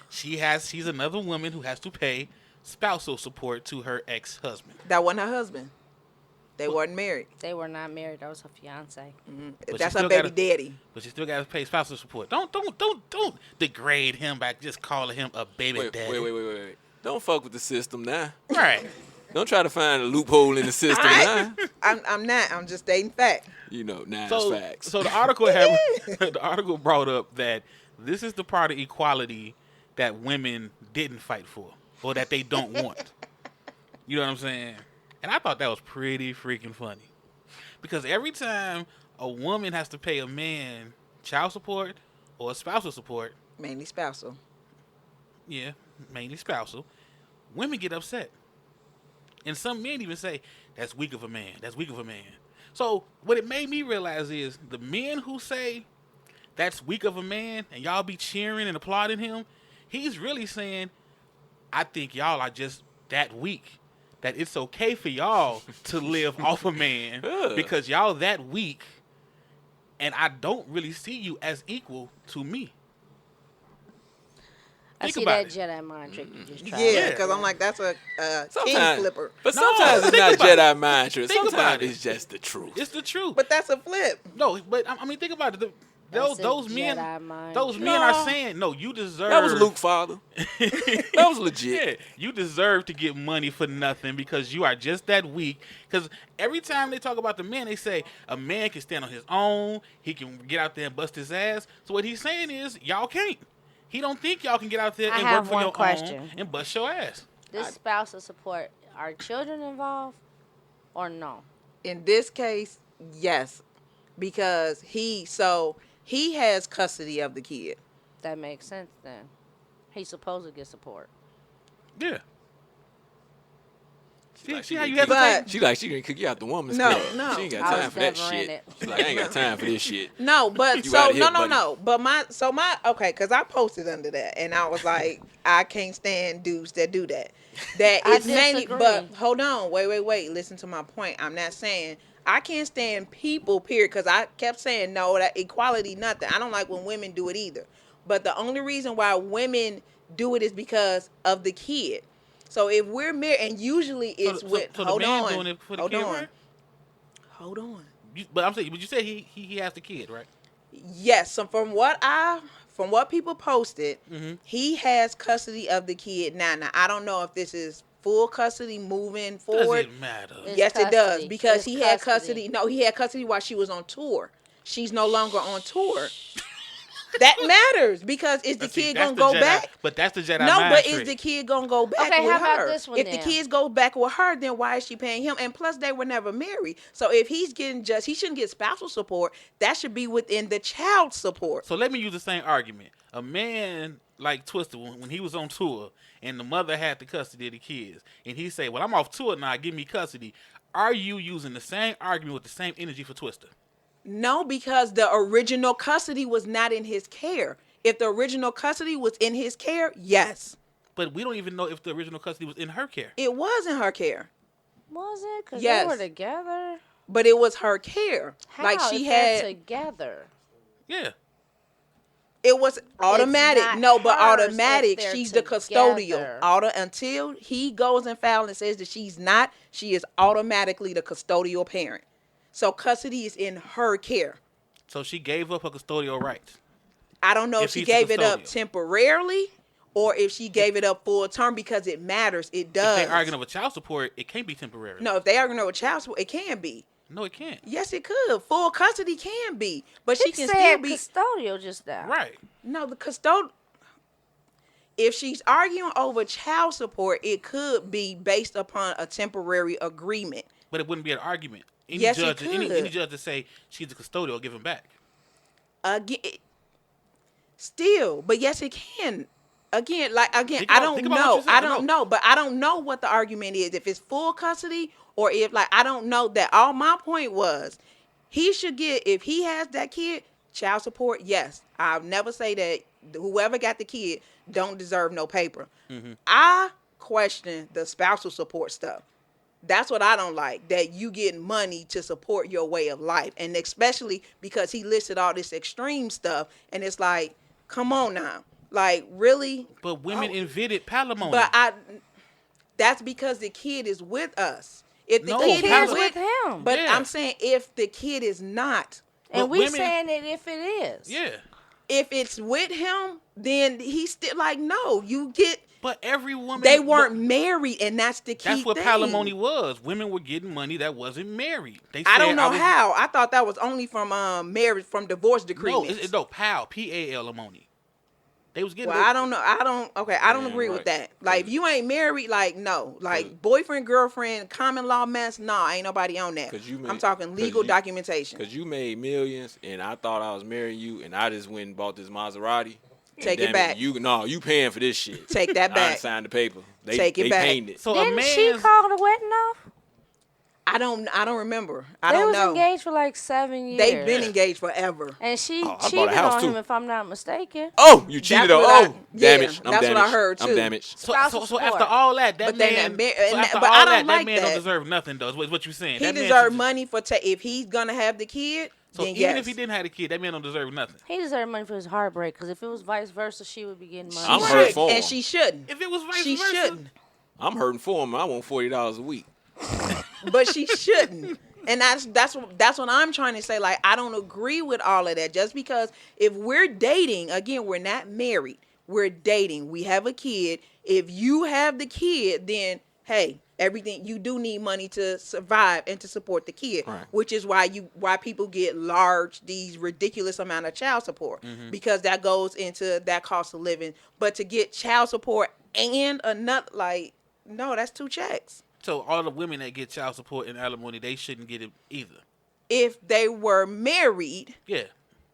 she's another woman who has to pay spousal support to her ex-husband.
That wasn't her husband. They weren't married.
They were not married. That was her fiance.
Mm-hmm. That's her baby daddy.
But she still got to pay spousal support. Don't degrade him by just calling him a baby daddy.
Wait. Don't fuck with the system now.
Right.
Don't try to find a loophole in the system now.
I'm not. I'm just stating fact.
You know, it's facts.
So the article brought up that this is the part of equality that women didn't fight for, or that they don't want. You know what I'm saying? And I thought that was pretty freaking funny. Because every time a woman has to pay a man child support or spousal support.
Mainly spousal.
Yeah, mainly spousal. Women get upset. And some men even say, that's weak of a man. That's weak of a man. So what it made me realize is the men who say that's weak of a man and y'all be cheering and applauding him, he's really saying, I think y'all are just that weak. that it's okay for y'all to live off a man because y'all that weak, and I don't really see you as equal to me.
I
Think
see
about
that
it.
Jedi mind trick you just tried.
Yeah, because I'm like, that's a king
Sometimes,
flipper.
but
No,
sometimes it's
think
not
about it.
Jedi mind trick.
Think about
Sometimes
it.
it's just the truth.
It's the truth.
But that's a flip.
No, but I mean, think about it.
That's
Those
a
men,
Jedi mind
those
trick.
men are saying, no, you deserve.
That was Luke's father. That was legit.
Yeah, you deserve to get money for nothing because you are just that weak. Because every time they talk about the men, they say a man can stand on his own. He can get out there and bust his ass. So what he's saying is, y'all can't. He don't think y'all can get out there
I
and
have
work for
one
your
question.
own and bust your ass.
This spousal support, are children involved or no?
In this case, yes, because he has custody of the kid.
That makes sense then. He's supposed to get support.
Yeah.
Like
See how you
can
hesitate?
cook- she can cook you out the woman's
No,
club.
no.
She ain't got
I
time
was
for that
never in
shit.
it.
She's like, I ain't got time for this shit.
No, but
You
so
outta here,
no.
buddy.
But my okay, because I posted under that, and I was like, I can't stand dudes that do that. That
I
it's mainly.
disagree.
But hold on, wait. Listen to my point. I'm not saying I can't stand people. Period. Because I kept saying no, that equality, nothing. I don't like when women do it either. But the only reason why women do it is because of the kid. So if we're married, and usually it's with
so
hold
the man
on,
doing it for the
hold
kid,
on,
right?
hold on.
But I'm saying, but you said he has the kid, right?
Yes, so from what people posted, he has custody of the kid now. Now I don't know if this is full custody moving forward.
Doesn't matter.
It's
Yes, it does
custody.
because
It's
he had
custody.
custody. No, he had custody while she was on tour. She's no longer on tour. That matters because is the
See,
kid
that's
gonna
the
go
Jedi-
back?
But that's the Jedi
No,
mind
but
trick.
is the kid gonna go back
Okay,
with
how about
her?
this one
If
then?
the kids go back with her, then why is she paying him? And plus, they were never married. So if he's getting he shouldn't get spousal support. That should be within the child support.
So let me use the same argument. A man like Twister, when he was on tour and the mother had the custody of the kids, and he say, well, I'm off tour now, give me custody. Are you using the same argument with the same energy for Twister?
No, because the original custody was not in his care. If the original custody was in his care, yes.
But we don't even know if the original custody was in her care.
It was in her care.
Was it? Because
Yes.
they were together.
But it was her care.
How?
Like she
if they're
had
together.
Yeah.
it was automatic.
not
No, but
hers
automatic.
if they're
She's the
together.
custodial. Until he goes and files and says that she's not, she is automatically the custodial parent. So custody is in her care.
So she gave up her custodial rights.
I don't know if
If
she
he's the
gave it up
custodial.
temporarily or if she gave it up full term because it matters. It does.
If they're arguing over child support, it can't be temporary.
No, if they arguing over child support, it can be.
No, it can't.
Yes, it could. Full custody can be, but she
He
can
said
still be.
custodial just now.
Right.
No, the custodial. If she's arguing over child support, it could be based upon a temporary agreement.
But it wouldn't be an argument. Any
Yes, it
judge, any
could.
judge to say she's the custodial, give him back.
Again, still, but yes, it can. Again, I
Think
don't
about what
know.
you said.
I don't know, but I don't know what the argument is. If it's full custody or if I don't know that. All my point was, he should get, if he has that kid, child support. Yes, I'll never say that whoever got the kid don't deserve no paper.
Mm-hmm.
I question the spousal support stuff. That's what I don't like, that you get money to support your way of life. And especially because he listed all this extreme stuff. And it's like, come on now. Like, really?
But women invented palimony.
But that's because the kid is with us. If the
No,
kid
Kid's
is
with him.
But
Yeah.
I'm saying if the kid is not.
And
But
we
women-
saying it if it is.
yeah.
If it's with him, then he's still like, no, you get.
But every woman.
They weren't married, and that's the key
That's what
thing.
palimony was. Women were getting money that wasn't married. They
I
said,
don't know
was-
how. I thought that was only from marriage, from divorce decree.
No, no, pal, P-A-L-imony. They was getting.
Well, I don't know. I don't agree with
right.
that. Like, if you ain't married, like, no. Like, boyfriend, girlfriend, common law mess, no, ain't nobody on that.
'Cause you
I'm
made-
talking
'cause
legal
you-
documentation.
Because you made millions, and I thought I was marrying you, and I just went and bought this Maserati.
Take
Damn
it back.
You paying for this shit.
Take that
I
back.
done signed the paper. They
Take it back.
paid it.
So a
Didn't
man's
she call the wedding off?
I don't remember. I
They
don't
was
know.
engaged for like 7 years.
They've been engaged forever.
And she
I bought a
cheated
house,
on
too.
him, if I'm not mistaken.
Oh, you cheated
That's
on.
what
Oh,
yeah,
damaged. I'm
that's what
damaged.
I heard,
I'm
too.
damaged.
So
Spousal
after
support.
all that,
But they
man,
not married-
so
and
after
but
all
I
that,
don't like
that man don't
that.
deserve nothing, though. Is what you're saying.
He
That man
deserved
should-
money for if he's gonna have the kid.
So
then
even
yes.
if he didn't have a kid, that man don't deserve nothing.
He deserved money for his heartbreak, because if it was vice versa, she would be getting money.
I'm
Right.
hurt for him.
And she shouldn't.
If it was vice
She
versa,
shouldn't.
I'm hurting for him. I want $40 a week.
But she shouldn't. And that's what I'm trying to say. Like, I don't agree with all of that. Just because if we're dating, again, we're not married. We're dating. We have a kid. If you have the kid, then hey, everything you do need money to survive and to support the kid,
Right.
which is why people get these ridiculous amount of child support, because that goes into that cost of living. But to get child support and another, like, no, that's 2 checks.
so all the women that get child support and alimony, they shouldn't get it either.
If they were married,
Yeah.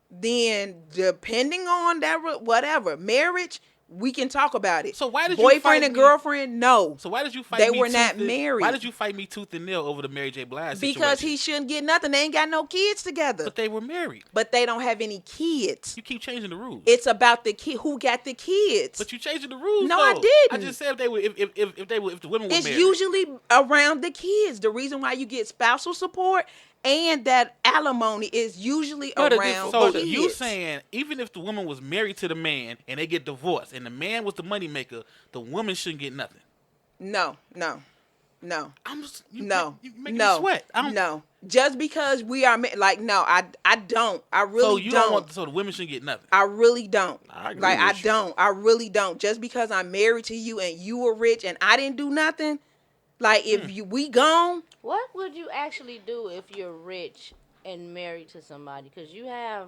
then depending on that, whatever marriage, we can talk about it.
So why did you fight
boyfriend and
me-
girlfriend? No,
So why did you fight
They
me?
were not
tooth and-
married.
Why did you fight me tooth and nail over the Mary J. Blige situation?
because he shouldn't get nothing. They ain't got no kids together,
But they were married.
but they don't have any kids.
You keep changing the rules.
It's about the kid who got the kids.
But you changing the rules.
No, I
though.
didn't.
I just said if they were, if the women were
It's
married.
usually around the kids. The reason why you get spousal support and that alimony is usually
But
around
So
kids.
you saying even if the woman was married to the man and they get divorced and the man was the moneymaker, the woman shouldn't get nothing.
No.
I'm just, you making me
No,
sweat.
no. Just because we are like, no, I don't. I really
So you don't
don't.
want, so the women shouldn't get nothing.
I really don't.
I agree
Like,
with
I
you.
don't. I really don't. Just because I'm married to you and you were rich and I didn't do nothing, like, if we gone,
What would you actually do if you're rich and married to somebody? Because you have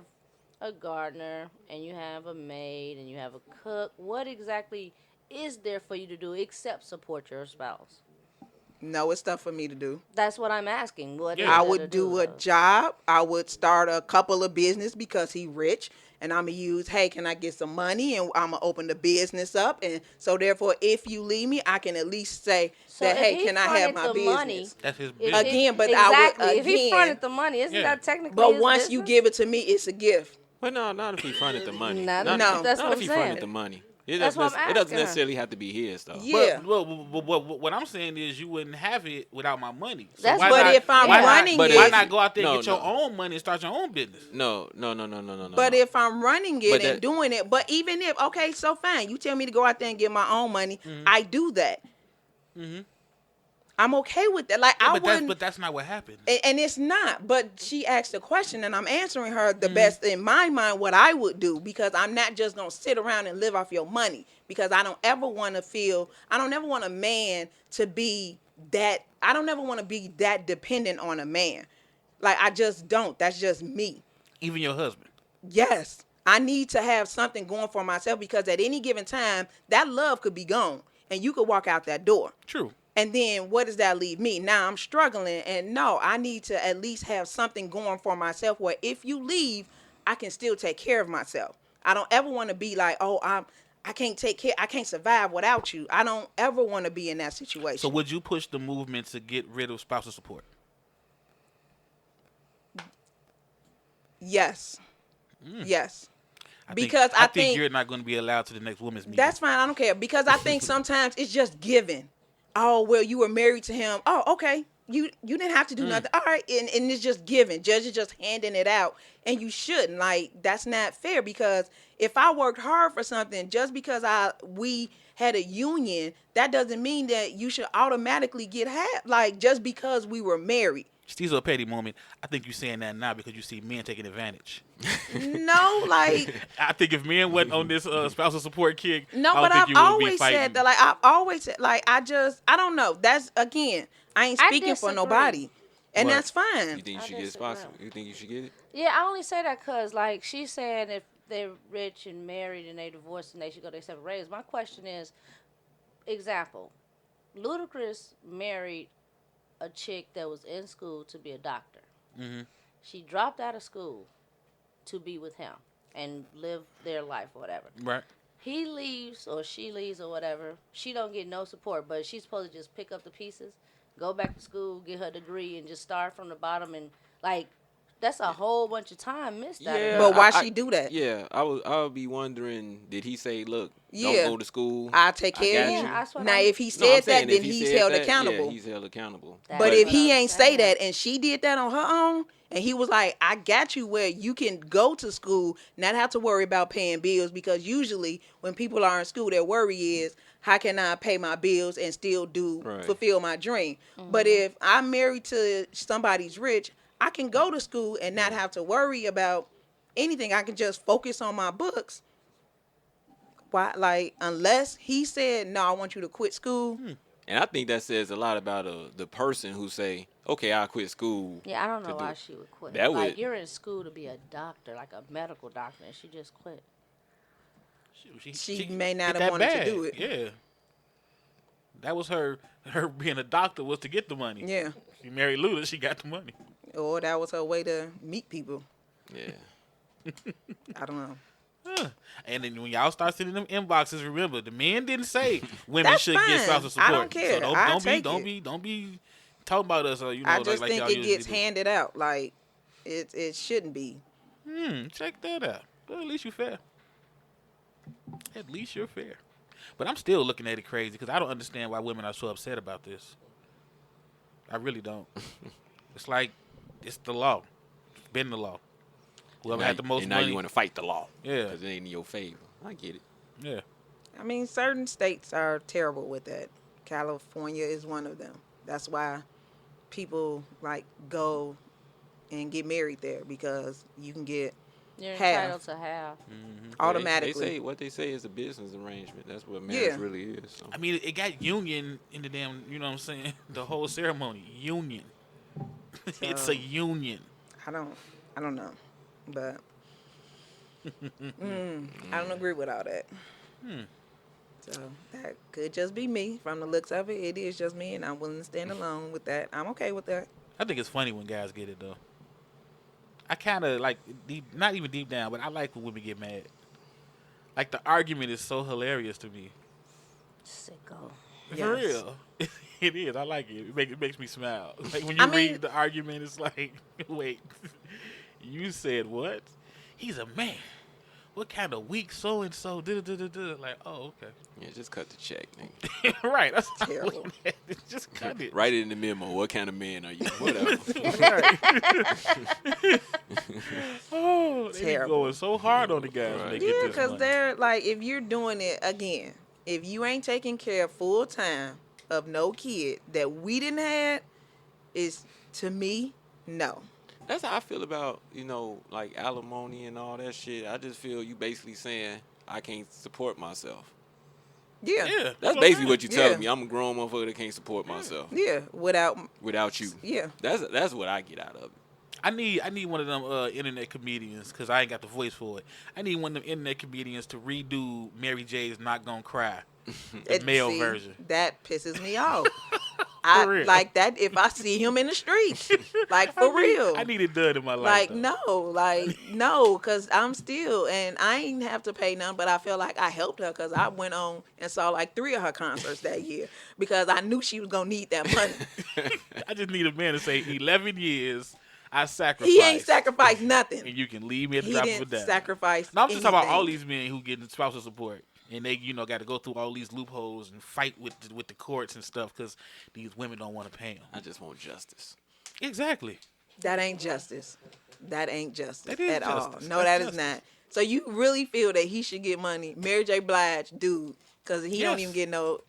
a gardener and you have a maid and you have a cook. What exactly is there for you to do except support your spouse?
no, it's stuff for me to do.
That's what I'm asking. What is
Yeah.
I
there to
would do a
though?
job. I would start a couple of business because he rich. And I'm going to use, hey, can I get some money? And I'm going to open the business up. And so, therefore, if you leave me, I can at least say
So
that,
if
hey,
he
can I have
fronted
my
the
business?
money,
That's his
If
business.
he-
Again, but I would-
exactly. If he
again-
fronted the money, isn't
Yeah.
that technically
But
his
once you
business?
give it to me, it's a gift.
But no, not if he fronted the money.
Not
Not,
if-
No.
that's
not
what
if
I'm
he
saying.
fronted the money. It
That's
doesn't,
what I'm
it doesn't
asking her.
necessarily have to be his, though.
Yeah.
What I'm saying is you wouldn't have it without my money. So
That's
why
But
not-
if I'm
why not-
running
But
it,
why not go out there and
No,
get your
no.
own money and start your own business?
No.
but if I'm running it
But
and
that-
doing it, but even if, okay, so fine, you tell me to go out there and get my own money, I do that. I'm okay with that. Like, I wouldn't.
But that's not what happened.
And it's not, but she asked a question and I'm answering her the best in my mind what I would do, because I'm not just going to sit around and live off your money, because I don't ever want a man to be that, I don't ever want to be that dependent on a man. Like, I just don't. That's just me.
Even your husband.
Yes. I need to have something going for myself, because at any given time, that love could be gone and you could walk out that door.
True.
And then what does that leave me? Now I'm struggling, and no, I need to at least have something going for myself where if you leave, I can still take care of myself. I don't ever want to be like, oh, I can't survive without you. I don't ever want to be in that situation.
So would you push the movement to get rid of spousal support?
Yes. Yes.
I
Because
I
I
think
think
you're not going to be allowed to the next women's meeting.
that's fine. I don't care, because I think sometimes it's just given. Oh, well, you were married to him. Oh, okay. You didn't have to do nothing. All right. And it's just given. Judges just handing it out. And you shouldn't. Like, that's not fair, because if I worked hard for something, just because we had a union, that doesn't mean that you should automatically get half. Like, just because we were married.
Stezo a petty moment. I think you're saying that now because you see men taking advantage.
No, like,
I think if men wasn't on this spousal support kick,
no,
I don't
but
think
I've
you would be
always
fighting.
said that. Like, I've always said, like, I don't know. That's, again, I ain't
I
speaking for
disagree.
nobody. And
What?
that's fine.
You think you
I
should get
disagree.
spousal? You think you should get it?
Yeah, I only say that because, like, she's saying if they're rich and married and they divorced and they should go their separate ways. My question is, example, Ludacris married a chick that was in school to be a doctor.
Mhm.
She dropped out of school to be with him and live their life or whatever.
Right.
He leaves or she leaves or whatever. She don't get no support, but she's supposed to just pick up the pieces. go back to school, get her degree, and just start from the bottom. And like, that's a whole bunch of time missed out of
Yeah,
her.
But why she do that?
Yeah, I would be wondering, did he say, look,
Yeah.
don't go to school?
I take care of
got
you.
you.
That's what
Now,
I'm-
if he
No,
said
I'm saying
that,
if
then
he
he's
said
held
that,
accountable.
Yeah, he's held accountable.
That's
But
what
if he
I'm
ain't say
saying.
that and she did that on her own, and he was like, I got you where you can go to school, not have to worry about paying bills, because usually when people are in school, their worry is, how can I pay my bills and still
Right.
fulfill my dream? But if I'm married to somebody's rich, I can go to school and not have to worry about anything. I can just focus on my books. Why? Like, unless he said, no, I want you to quit school.
And I think that says a lot about the person who say, okay, I'll quit school.
Yeah, I don't know
to do
why
it.
she would quit.
That
Like,
would-
you're in school to be a doctor, like a medical doctor, and she just quit.
She may not
hit
have
that
wanted to
bag.
do it.
Yeah. That was her being a doctor was to get the money.
Yeah.
She married Luda, she got the money.
Or that was her way to meet people.
Yeah.
I don't know.
And then when y'all start sending them inboxes, remember the men didn't say women
That's
should
fine.
get spousal support.
I don't care.
So
I'll
don't
take
don't be talking about us. Or,
I just
like
think
y'all
it
usually
gets
do.
handed out. Like, it shouldn't be.
Check that out. Well, at least you're fair. At least you're fair. But I'm still looking at it crazy because I don't understand why women are so upset about this. I really don't. It's like it's the law. It's been the law. Whoever had the most
and now
money.
you want to fight the law.
Yeah.
Because it ain't in your favor. I get it.
Yeah.
I mean, certain states are terrible with that. California is one of them. That's why people, like, go and get married there, because you can get
You're
half
entitled to half.
automatically.
What they say is a business arrangement. That's what marriage really is. So.
I mean, it got union in the damn, you know what I'm saying? The whole ceremony. Union. It's a union.
I don't know. But I don't agree with all that. So that could just be me. From the looks of it, it is just me, and I'm willing to stand alone with that. I'm okay with that.
I think it's funny when guys get it, though. I kind of like, not even deep down, but I like when women get mad. Like, the argument is so hilarious to me.
Sicko.
For
Yes.
real. It is. I like it. It makes me smile. Like, when you
I mean-
read the argument, it's like, wait, you said what? He's a man. What kind of weak so-and-so? Like, oh, okay.
Yeah, just cut the check, nigga.
Right. That's what I'm
Terrible.
looking at. Just cut it.
Write it in the memo. What kind of man are you? Whatever.
Right. Oh, they be
Terrible.
going so hard on the guys when they
Right.
get
Yeah,
this
because
money.
they're like, if you're doing it again, if you ain't taking care full time of no kid that we didn't have, is, to me, no.
That's how I feel about, like alimony and all that shit. I just feel you basically saying I can't support myself.
Yeah.
Yeah.
That's
I'm
basically
saying.
what you're telling
Yeah.
me. I'm a grown motherfucker that can't support myself
Yeah. Without,
without you.
yeah.
That's what I get out of it.
I need one of them internet comedians because I ain't got the voice for it. I need one of them internet comedians to redo Mary J's "Not Gonna Cry," the
It-
male
see,
version.
That pisses me off. I
real.
like that if I see him in the streets. Like, for real.
I need it done in my life.
Like, no, because I'm still, and I ain't have to pay none, but I feel like I helped her because I went on and saw like 3 of her concerts that year because I knew she was going to need that money.
I just need a man to say 11 years I sacrificed.
He ain't sacrificed nothing.
And you can leave me at the
He
drop of a
didn't
dime.
sacrifice
No, I'm just talking about all
anything.
these men who get spousal support. And they, got to go through all these loopholes and fight with the courts and stuff because these women don't want to pay them.
I just want justice.
Exactly.
That ain't justice. That ain't justice
That is
at all.
justice.
No,
That's
that is
justice.
not. So you really feel that he should get money? Mary J. Blige, dude, because he don't
Yes.
even get no.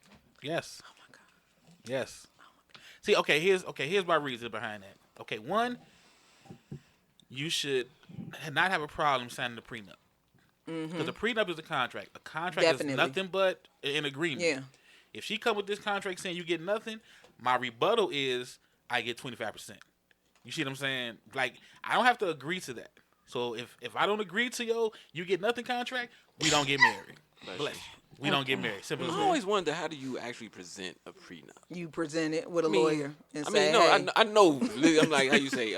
Yes. Oh my God. Yes. See, here's my reason behind that. Okay, one, you should not have a problem signing the prenup. Because a prenup is a contract. A contract
Definitely.
is nothing but an agreement.
Yeah.
If she come with this contract saying you get nothing, my rebuttal is I get 25%. You see what I'm saying? Like, I don't have to agree to that. So if I don't agree to you get nothing contract, we don't get married. Bless you. We don't get married. Simple as
I
that.
always wonder, how do you actually present a prenup?
You present it with a
I mean-
lawyer and
I
say,
mean, no,
hey,
I know. I'm like, how you say,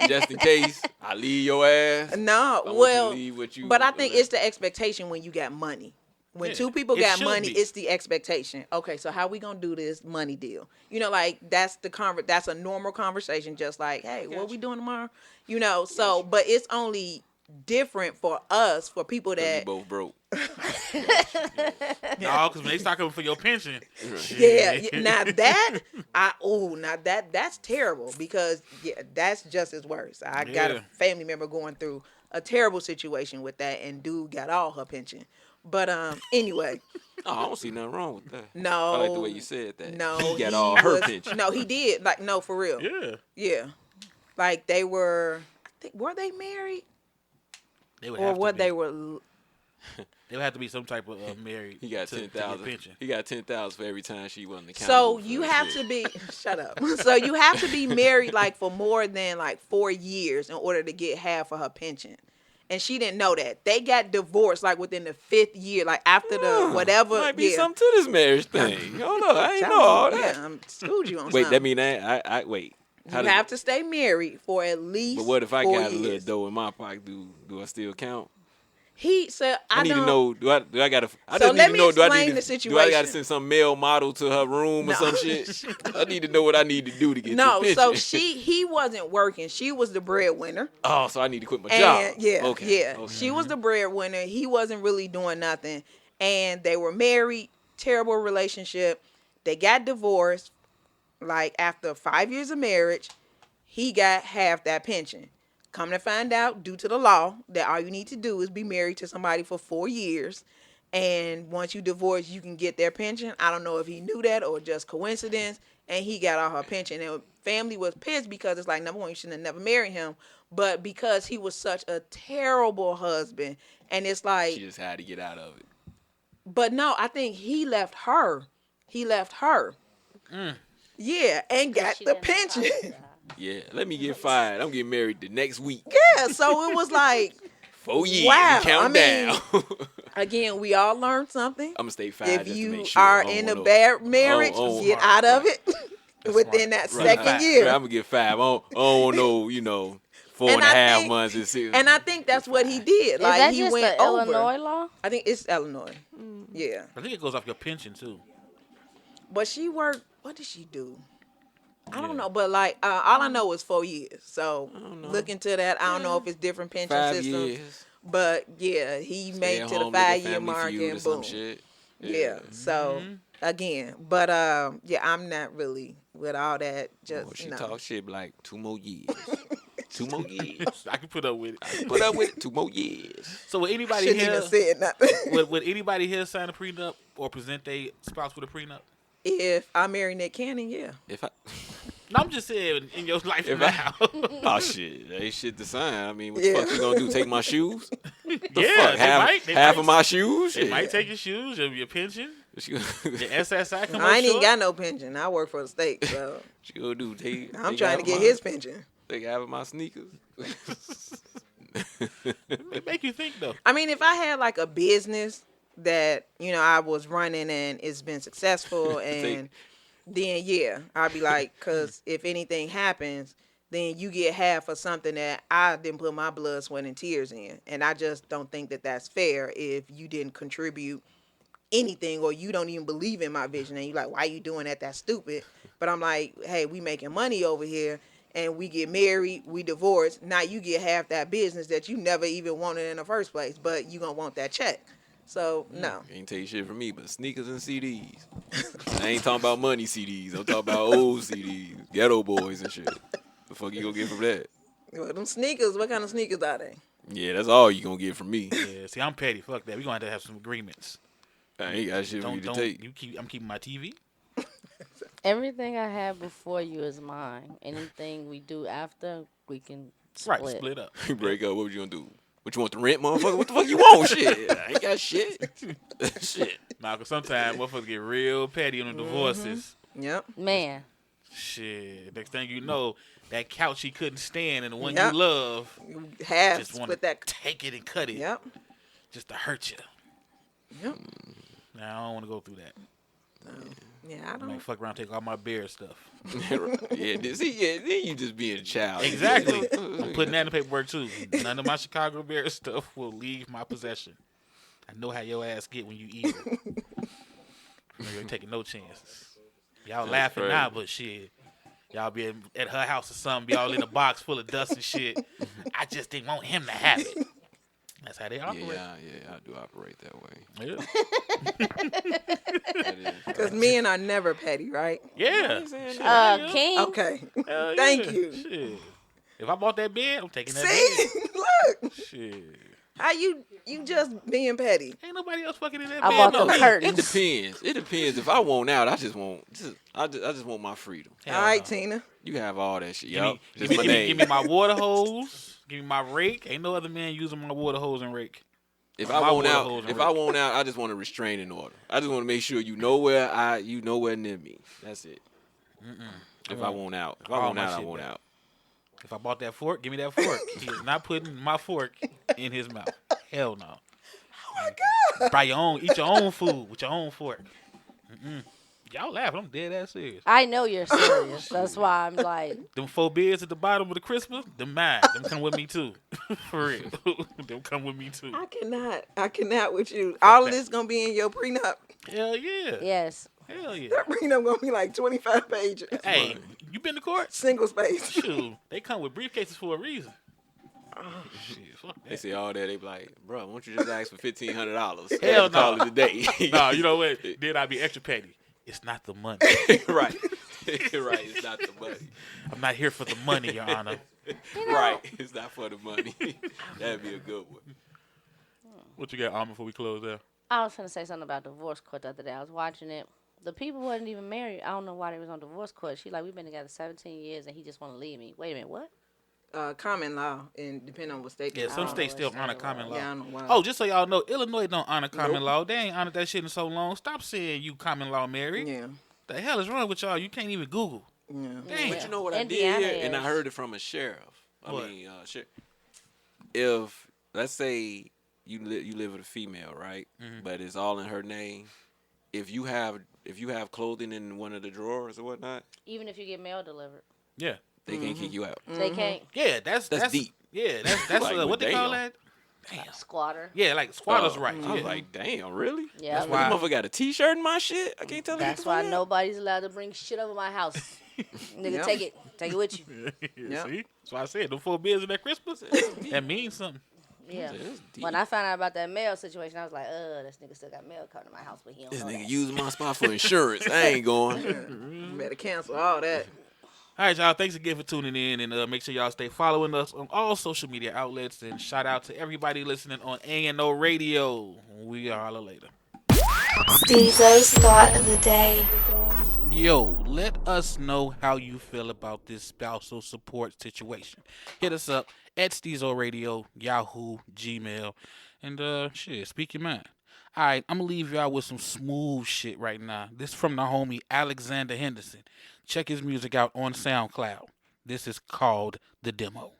just in case I leave your ass.
no,
I want you to
well,
leave what you-
but I think it's the expectation when you got money. When
Yeah,
two people
it
got
should
money,
be.
it's the expectation. Okay, so how we gonna do this money deal? You know, like that's that's a normal conversation. Just like, hey, what we doing tomorrow? You know, so but it's only different for us, for people
Cause we
that
both broke.
No, because when they start coming for your pension,
yeah. Now that that's terrible because that's just as worse. I got
Yeah.
a family member going through a terrible situation with that, and dude got all her pension. But anyway.
Oh, I don't see nothing wrong with that.
No,
I like the way you said that.
No,
he got all her
was-
pension.
No, he did. Like, no, for real.
yeah,
Yeah, like they were. I think were they married
they would
or
have to
what
be.
they were?
They would have to be some type of married.
He got
to get
10,000.
pension.
He got 10,000 for every time she wasn't accountable.
So
for
you
that
have
shit.
to be. Shut up. So you have to be married like for more than like 4 years in order to get half of her pension. And she didn't know that. They got divorced like within the 5th year, like after the whatever.
Might be
yeah.
something to this marriage thing. Hold on, I ain't know all that.
Yeah, I'm screwed you on
Wait,
something.
that mean I wait.
You have to stay married for at least.
But what if I
4
got a little
years.
dough in my pocket? Do I still count?
He said,
I need to
don't-
know. Do I gotta? I
So
just
let
need
me
to know. Do I
explain
need
the
to? Do I gotta
situation.
send some male model to her room or
No.
some shit? I need to know what I need to do to get
No,
this
so
pension.
he wasn't working. She was the breadwinner.
Oh, so I need to quit my
And
job.
yeah,
Okay.
yeah.
Okay.
She was the breadwinner. He wasn't really doing nothing. And they were married, terrible relationship. They got divorced. Like after 5 years of marriage, he got half that pension. Come to find out, due to the law, that all you need to do is be married to somebody for 4 years. And once you divorce, you can get their pension. I don't know if he knew that or just coincidence. And he got all her pension. And family was pissed because it's like, number one, you shouldn't have never married him. But because he was such a terrible husband. And it's like,
She just had to get out of it.
but no, I think he left her. He left her. Yeah, and got
She
the
didn't
pension.
apologize.
Yeah, let me get fired. I'm getting married the next week.
Yeah, so it was like,
4 years.
Wow,
Count
I mean,
down.
again, we all learned something.
I'm gonna stay fired
If
just to
you
make sure.
are
I don't
in a
wanna-
bad marriage,
oh,
get
smart,
out of
right.
it within that
Right,
second
right.
year.
I'm gonna get 5. I don't know, 4
And
and a
I
half
think-
months and 6.
And I think that's what he did.
Is
Like
that
he
just
went
the
over.
Illinois law?
I think it's Illinois. Yeah,
I think it goes off your pension too.
but she worked. What did she do? I don't
Yeah.
know, but like all I know is 4 years. So look into that. I don't know if it's different pension
5
systems.
years.
But yeah, he
Stay
made
at
to the
home, look at
5 year
Family
mark
Feud or
and
some
boom.
shit.
Yeah. So again, but yeah, I'm not really with all that. Just
Boy, she
no.
talk shit like 2 more years. 2 more years.
I can put up with it.
Put up with it. 2 more years.
So would anybody
Shouldn't
here
even said nothing.
would anybody here sign a prenup or present their spouse with a prenup?
If I marry Nick Cannon, yeah.
If I,
No, I'm just saying in your life
If
now.
oh shit, that ain't shit to sign. I mean, what
Yeah.
the fuck you gonna do? Take my shoes?
yeah,
Fuck,
they
half,
might. They
half
might,
of my shoes.
They
Shit.
might take your shoes, your pension,
What
your
you
SSI. Come
I ain't even got no pension. I work for the state, so
gonna do?
I'm trying to get his pension.
Take half of my sneakers.
It make you think though.
I mean, if I had like a business that I was running and it's been successful, and then yeah, I'd be like, because if anything happens, then you get half of something that I didn't put my blood, sweat, and tears in, and I just don't think that that's fair if you didn't contribute anything or you don't even believe in my vision, and you're like, why you doing that? That's stupid. But I'm like, hey, we making money over here. And we get married, we divorce. Now you get half that business that you never even wanted in the first place, but you gonna want that check. So no.
Ain't take shit from me, but sneakers and CDs. I ain't talking about money CDs. I'm talking about old CDs, Ghetto Boys and shit. The fuck you gonna get from that?
Well, them sneakers. What kind of sneakers are they?
Yeah, that's all you gonna get from me.
Yeah, see, I'm petty. Fuck that. We gonna have to have some agreements.
I ain't got shit for you to take.
I'm keeping my TV.
Everything I have before you is mine. Anything we do after, we can split.
Right, split up.
You break up, what you gonna do? What you want the rent, motherfucker? What the fuck you want? Shit, I ain't got shit. Shit.
Nah, cause sometimes motherfuckers get real petty on the divorces.
Yep.
Man,
Shit. Next thing you know, that couch he couldn't stand and the one
Yep.
you love
You have
just want
split
to
that.
take it and cut it
Yep.
just to hurt you.
Yep.
Nah, I don't want to go through that.
Yeah, I
I might
don't.
fuck around, take all my bear stuff.
Yeah, then you just being a child.
Exactly. I'm putting that in the paperwork too. None of my Chicago Bears stuff will leave my possession. I know how your ass get when you eat. You ain't taking no chances. Y'all laughing
crazy.
now, but shit. Y'all be at her house or something, be all in a box full of dust and shit. I just didn't want him to have it. That's how they operate.
Yeah, I do operate that way.
Yeah.
Because men are never petty, right?
Yeah.
King.
Okay.
Hell
Thank
yeah.
you.
Shit. If I bought that bed, I'm taking that
See? Look.
bed. Shit.
How you just being petty?
Ain't nobody else fucking in that
I
bed.
bought
but
the
me.
curtains.
It depends. If I want out, I just want my freedom.
Hell
All right,
no.
Tina.
You have all that shit.
Give
Yup.
me,
Just
give,
my
me,
name.
give me my water hose. Give me my rake. Ain't no other man using my water hose and rake.
If
My
I want
water
out,
hose and
if
rake.
I want out, I just want a restraining order. I just want to make sure you nowhere near me. That's it. If I want out, I
all
want
my
out. I
shit
want
back.
out.
If I bought that fork, give me that fork. He is not putting my fork in his mouth. Hell no.
Oh my God.
Buy your own. Eat your own food with your own fork. Y'all laughing. I'm dead ass serious.
I know you're serious. That's why I'm like,
Them 4 beers at the bottom of the Christmas, them mine. Them come with me too. For real. Them come with me too.
I cannot with you. All of this gonna be in your prenup.
Hell yeah.
yes.
Hell yeah.
That prenup gonna be like 25 pages.
Hey, you been to court?
Single space.
Shoot. They come with briefcases for a reason. Shit, fuck
They
that.
say all that. They be like, bro, why don't you just ask for $1,500?
Hell no.
Call it a day.
Nah, you know what? Then I'd be extra petty. It's not the money.
Right. Right. It's not the money.
I'm not here for the money, Your Honor.
Right. It's not for the money. That'd be a good one.
What you got, Almond, before we close out?
I was going to say something about divorce court the other day. I was watching it. The people wasn't even married. I don't know why they was on divorce court. She like, we've been together 17 years and he just want to leave me. Wait a minute, what?
Common law, and depending on what state.
Yeah,
they're
some
in.
states still honor common law.
Yeah, I don't know why.
Oh, just so y'all know, Illinois don't honor common
Nope.
law. They ain't honored that shit in so long. Stop saying you common law married.
Yeah.
The hell is wrong with y'all? You can't even Google.
Yeah.
Dang.
But you know what I
Indiana
did here? And I
is.
heard it from a sheriff.
What?
If, let's say, you live with a female, right? But it's all in her name. If you have clothing in one of the drawers or whatnot,
Even if you get mail delivered.
Yeah.
they can't kick you out.
They can't.
Yeah, that's
deep.
Yeah, that's
Like,
what they call
damn.
that? Damn.
Squatter.
Yeah, like squatters' rights.
I was
Yeah.
like, damn, really?
Yeah.
That's why-
This motherfucker got a T-shirt in my shit. I can't tell.
That's why nobody's allowed to bring shit over my house. Nigga,
Yep.
take it with you.
Yeah, see? That's why I said them 4 beers in that Christmas, that means something.
Yeah.
That's deep.
When I found out about that mail situation, I was like, this nigga still got mail coming to my house, but he don't
This
know
nigga
that.
using my spot for insurance. I ain't going.
You better cancel all that.
All right, y'all. Thanks again for tuning in, and make sure y'all stay following us on all social media outlets. And shout out to everybody listening on A&O Radio. We are holla later.
Stezo's thought of the day.
Yo, let us know how you feel about this spousal support situation. Hit us up at Stezo Radio, Yahoo, Gmail, and shit, speak your mind. All right, I'm gonna leave y'all with some smooth shit right now. This from the homie Alexander Henderson. Check his music out on SoundCloud. This is called The Demo.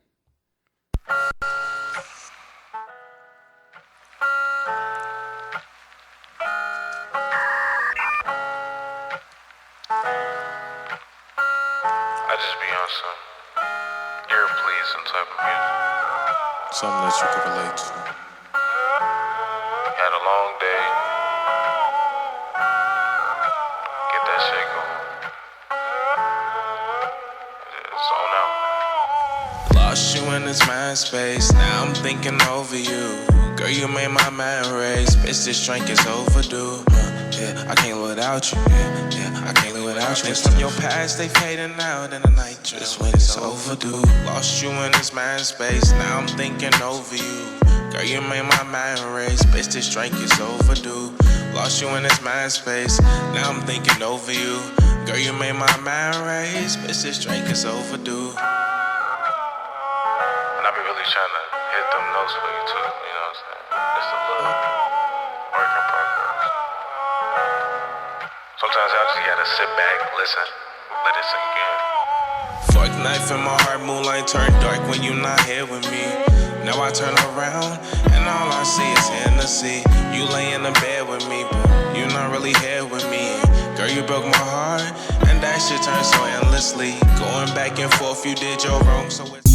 I just be on some ear pleasing type of music.
Something that you can relate to.
Had a long day. Get that shit going. It's on out.
Lost you in this mind space, now I'm thinking over you. Girl, you made my mind race, bitch, this drink is overdue. Yeah, I can't live without you. Yeah, I can't live without you. Things from your past, they fading out in the night. Just when it's overdue. Lost you in this mind space, now I'm thinking over you. Girl, you made my mind race, bitch, this drink is overdue. Lost you in this mind space, now I'm thinking over you. Girl, you made my mind race, bitch, this drink is overdue.
And I be really trying to hit them notes for you too. You know what I'm saying? It's a little work in progress. Sometimes I just gotta sit back, listen, let it sink in.
Fuck knife in my heart, moonlight turned dark when you not here with me. Now I turn around, and all I see is Hennessy. You lay in the bed with me, but you not really here with me. Girl, you broke my heart, and that shit turned so endlessly. Going back and forth, you did your wrong, so it's